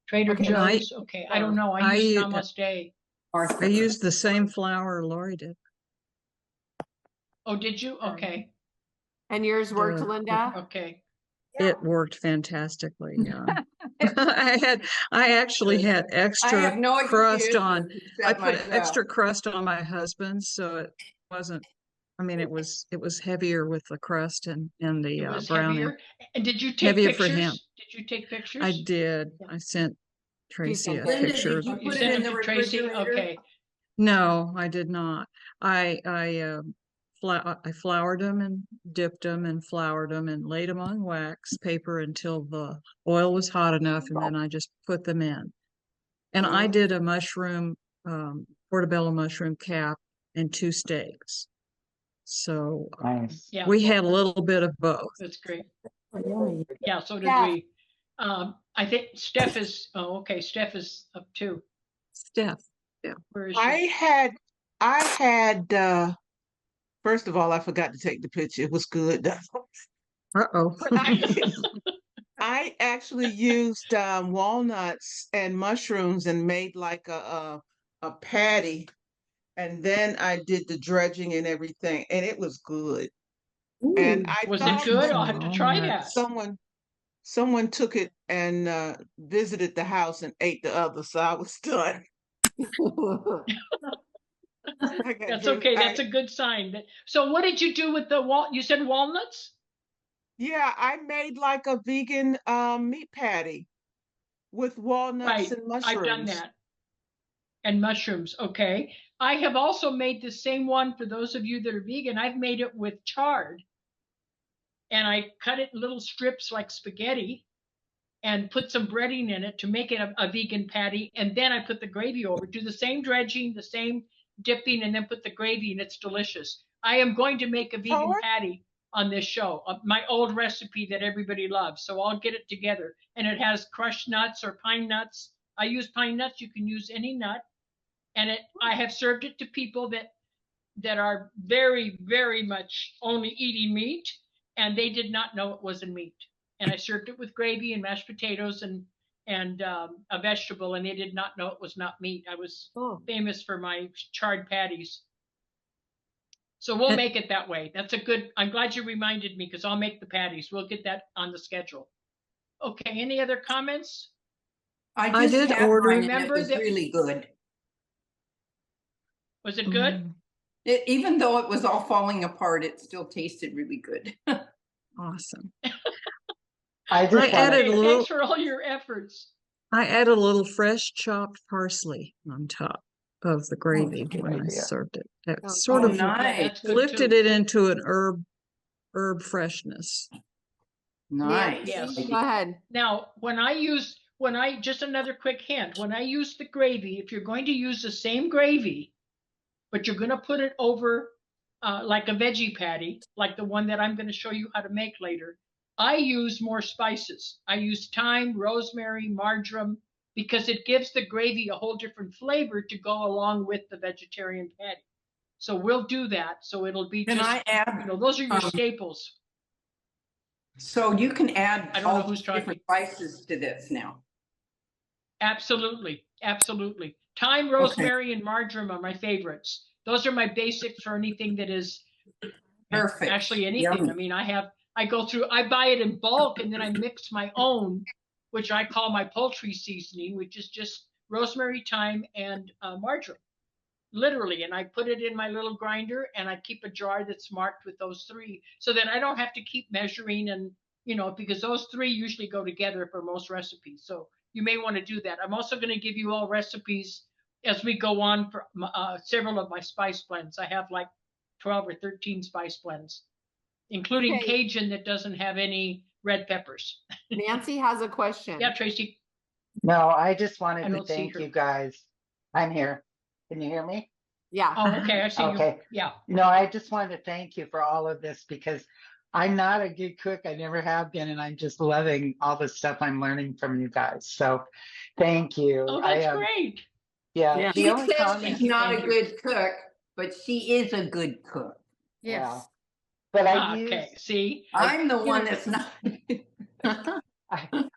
S2: Trader Joe's. Okay, I don't know. I use Namaste.
S4: I used the same flour Lori did.
S2: Oh, did you? Okay.
S1: And yours worked, Linda?
S2: Okay.
S4: It worked fantastically. Yeah. I actually had extra crust on. I put extra crust on my husband's, so it wasn't. I mean, it was heavier with the crust and the brownie.
S2: Heavier. And did you take
S4: heavier
S2: pictures?
S4: for him?
S2: Did you take pictures?
S4: I did. I sent Tracy a
S9: Linda,
S4: picture.
S9: did you
S2: You
S9: put
S2: sent
S9: it in
S2: them
S9: the
S2: to Tracy?
S9: refrigerator?
S2: Okay.
S4: No, I did not. I floured them and dipped them and floured them and laid them on wax paper until the oil was hot enough, and then I just put them in. And I did a mushroom, portobello mushroom cap and 2 steaks. So
S2: Yeah.
S4: we had a little bit of both.
S2: That's great. Yeah, so did we. I think Steph is. Oh, okay. Steph is up too.
S4: Steph. Yeah.
S2: Where is she?
S13: I had first of all, I forgot to take the picture. It was good.
S4: Uh-oh.
S13: I actually used walnuts and mushrooms and made like a patty, and then I did the dredging and everything, and it was good. And I
S2: Was it good? I'll have to try that.
S13: Someone took it and visited the house and ate the other, so I was done.
S2: That's okay. That's a good sign. So what did you do with the you said walnuts?
S13: Yeah, I made like a vegan meat patty with walnuts and mushrooms.
S2: I've done that. And mushrooms. Okay. I have also made the same one for those of you that are vegan. I've made it with chard. And I cut it in little strips like spaghetti and put some breading in it to make it a vegan patty. And then I put the gravy over. Do the same dredging, the same dipping, and then put the gravy, and it's delicious. I am going to make a vegan patty. on this show, my old recipe that everybody loves. So I'll get it together, and it has crushed nuts or pine nuts. I use pine nuts. You can use any nut, and I have served it to people that are very, very much only eating meat, and they did not know it wasn't meat. And I served it with gravy and mashed potatoes and a vegetable, and they did not know it was not meat. I was famous for my charred patties. So we'll make it that way. That's a good, I'm glad you reminded me, because I'll make the patties. We'll get that on the schedule. Okay, any other comments?
S8: I did had
S4: order.
S8: Mine, and it was really good.
S2: Was it good?
S8: Even though it was all falling apart, it still tasted really good.
S4: Awesome.
S5: I
S2: added a little. Thanks for all your efforts.
S4: I added a little fresh chopped parsley on top of the gravy when I served it. That sort of
S8: nice.
S4: lifted it into an herb freshness.
S8: Nice.
S2: Yes.
S1: Go ahead.
S2: Now, just another quick hint, when I use the gravy, if you're going to use the same gravy, but you're going to put it over like a veggie patty, like the one that I'm going to show you how to make later, I use more spices. I use thyme, rosemary, marjoram, because it gives the gravy a whole different flavor to go along with the vegetarian patty. So we'll do that. So it'll be
S8: Can I add,
S2: those are your staples.
S8: So you can add
S2: I don't know who's talking.
S8: different spices to this now.
S2: Absolutely. Absolutely. Thyme, rosemary, and marjoram are my favorites. Those are my basics for anything that is
S8: perfect.
S2: Actually anything.
S8: Yummy.
S2: I mean, I buy it in bulk, and then I mix my own, which I call my poultry seasoning, which is just rosemary, thyme, and marjoram, literally. And I put it in my little grinder, and I keep a jar that's marked with those three, so that I don't have to keep measuring, and because those three usually go together for most recipes. So you may want to do that. I'm also going to give you all recipes as we go on for several of my spice blends. I have like 12 or 13 spice blends, including Cajun that doesn't have any red peppers.
S1: Nancy has a question.
S2: Yeah, Tracy.
S5: No, I just wanted to thank you guys. I'm here. Can you hear me?
S1: Yeah.
S2: Oh, okay. I see you. Yeah.
S5: No, I just wanted to thank you for all of this, because I'm not a good cook. I never have been, and I'm just loving all the stuff I'm learning from you guys. So thank you.
S2: Oh, that's great.
S5: Yeah.
S8: She says she's not a good cook, but she is a good cook.
S1: Yes.
S5: Wow. But
S8: I'm the one that's not.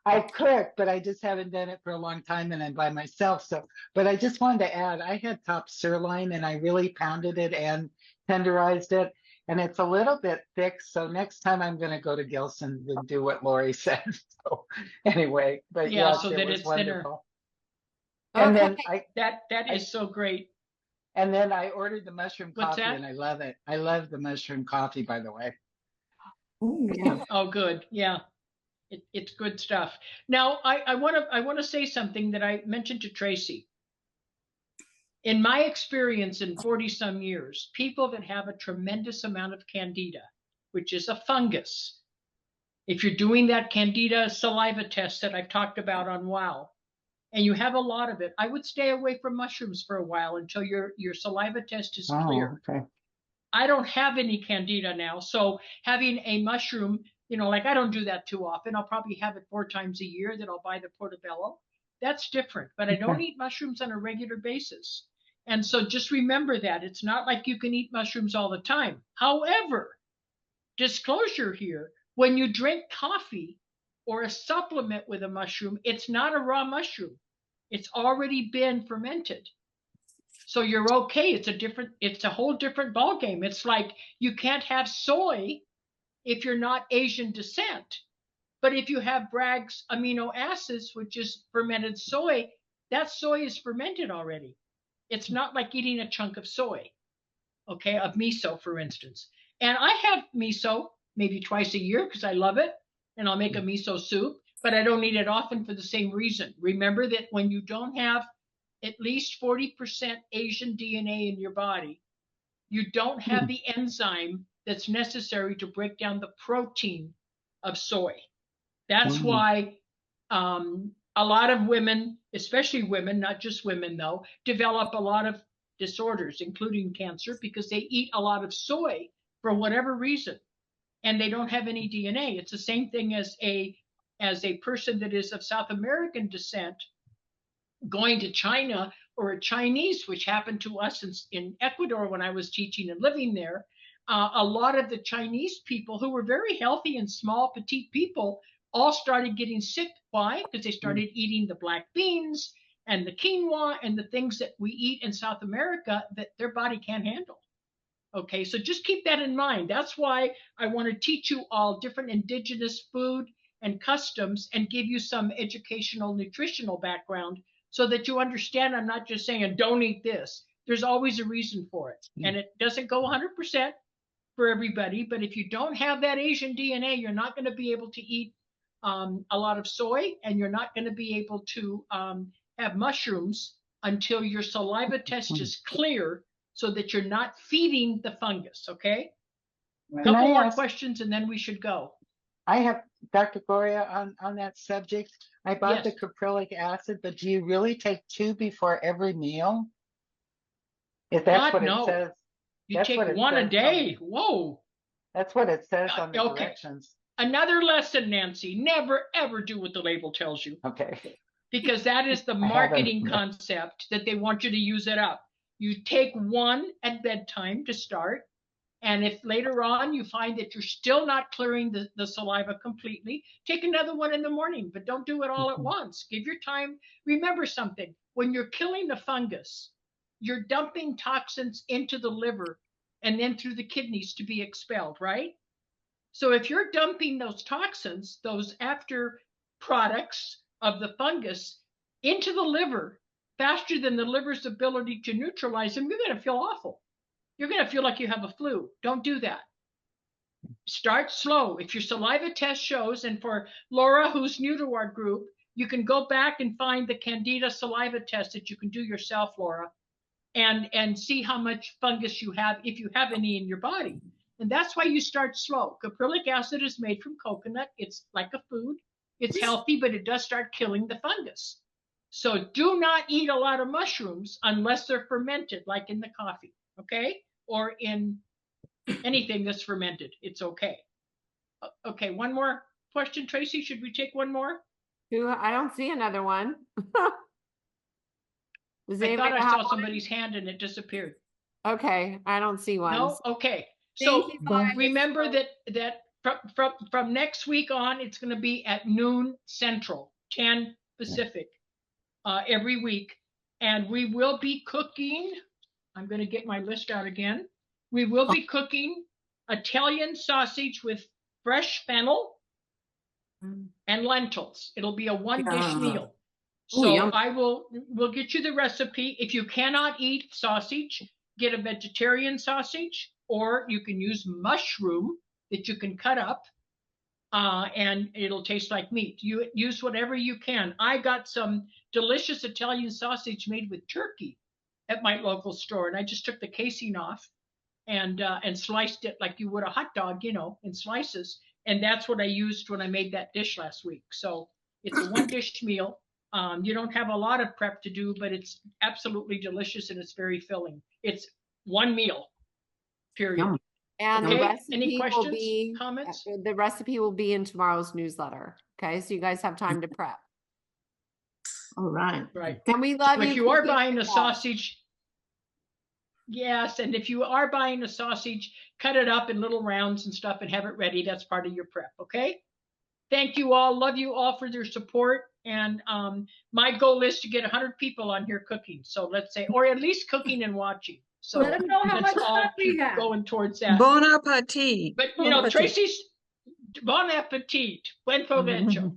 S5: I cook, but I just haven't done it for a long time, and I'm by myself. So, but I just wanted to add, I had top sirloin, and I really pounded it and tenderized it, and it's a little bit thick. So next time I'm going to go to Gilson's and do what Lori said. So anyway, but
S2: so that it's
S5: wonderful.
S2: Thinner.
S5: And then
S2: that is so great.
S5: And then I ordered the mushroom coffee,
S2: that?
S5: and I love it. I love the mushroom coffee, by the way.
S8: Ooh, yeah.
S2: Oh, good. Yeah. It's good stuff. Now, I want to say something that I mentioned to Tracy. In my experience in 40 some years, people that have a tremendous amount of candida, which is a fungus, if you're doing that candida saliva test that I've talked about on WoW, and you have a lot of it, I would stay away from mushrooms for a while until your saliva test is clear.
S5: Okay.
S2: I don't have any candida now, so having a mushroom, like I don't do that too often. I'll probably have it 4 times a year that I'll buy the portobello. That's different, but I don't eat mushrooms on a regular basis. And so just remember that. It's not like you can eat mushrooms all the time. However, disclosure here, when you drink coffee or a supplement with a mushroom, it's not a raw mushroom. It's already been fermented. So you're okay. It's a whole different ballgame. It's like you can't have soy if you're not Asian descent. But if you have Bragg's amino acids, which is fermented soy, that soy is fermented already. It's not like eating a chunk of soy, okay, of miso, for instance. And I have miso maybe twice a year because I love it, and I'll make a miso soup, but I don't eat it often for the same reason. Remember that when you don't have at least 40% Asian DNA in your body, you don't have the enzyme that's necessary to break down the protein of soy. That's why a lot of women, especially women, not just women though, develop a lot of disorders, including cancer, because they eat a lot of soy for whatever reason. and they don't have any DNA. It's the same thing as a person that is of South American descent going to China, or a Chinese, which happened to us in Ecuador when I was teaching and living there. A lot of the Chinese people who were very healthy and small, petite people all started getting sick. Why? Because they started eating the black beans and the quinoa and the things that we eat in South America that their body can't handle. Okay, so just keep that in mind. That's why I want to teach you all different indigenous food and customs and give you some educational, nutritional background so that you understand I'm not just saying, don't eat this. There's always a reason for it. And it doesn't go 100% for everybody, but if you don't have that Asian DNA, you're not going to be able to eat a lot of soy, and you're not going to be able to have mushrooms until your saliva test is clear, so that you're not feeding the fungus, okay? A couple more questions and then we should go.
S5: I have, Dr. Gloria, on that subject, I bought the caprylic acid, but do you really take 2 before every meal? If that's what it says.
S2: You take 1 a day. Whoa.
S5: That's what it says on the directions.
S2: Another lesson, Nancy, never ever do what the label tells you.
S5: Okay.
S2: Because that is the marketing concept that they want you to use it up. You take 1 at bedtime to start. And if later on you find that you're still not clearing the saliva completely, take another 1 in the morning, but don't do it all at once. Give your time. Remember something, when you're killing the fungus, you're dumping toxins into the liver and then through the kidneys to be expelled, right? So if you're dumping those toxins, those after products of the fungus into the liver faster than the liver's ability to neutralize them, you're going to feel awful. You're going to feel like you have a flu. Don't do that. Start slow. If your saliva test shows, and for Laura, who's new to our group, you can go back and find the Candida saliva test that you can do yourself, Laura, and see how much fungus you have, if you have any in your body. And that's why you start slow. Caprylic acid is made from coconut. It's like a food. It's healthy, but it does start killing the fungus. So do not eat a lot of mushrooms unless they're fermented, like in the coffee, okay? Or in anything that's fermented, it's okay. Okay, one more question, Tracy. Should we take one more?
S1: I don't see another one.
S2: I thought I saw somebody's hand and it disappeared.
S1: Okay, I don't see one.
S2: No? Okay. So remember that from next week on, it's going to be at noon Central, 10 Pacific, every week. And we will be cooking. I'm going to get my list out again. We will be cooking Italian sausage with fresh fennel and lentils. It'll be a 1-dish meal. So we'll get you the recipe. If you cannot eat sausage, get a vegetarian sausage, or you can use mushroom that you can cut up and it'll taste like meat. You use whatever you can. I got some delicious Italian sausage made with turkey at my local store, and I just took the casing off and sliced it like you would a hot dog, you know, in slices. And that's what I used when I made that dish last week. So it's a 1-dish meal. You don't have a lot of prep to do, but it's absolutely delicious and it's very filling. It's 1 meal, period.
S1: Yum. And
S2: okay.
S1: the recipe
S2: Any questions,
S1: will be,
S2: comments?
S1: The recipe will be in tomorrow's newsletter. Okay, so you guys have time to prep.
S9: All right.
S2: Right.
S1: And we love you.
S2: If you are buying a sausage, yes, and if you are buying a sausage, cut it up in little rounds and stuff and have it ready. That's part of your prep, okay? Thank you all. Love you all for your support. And my goal is to get 100 people on here cooking. So let's say, or at least cooking and watching. So
S7: let them know how much time we have.
S2: Going towards that.
S4: Bon appetit.
S2: But you know, Tracy's bon appetit, buen provecho.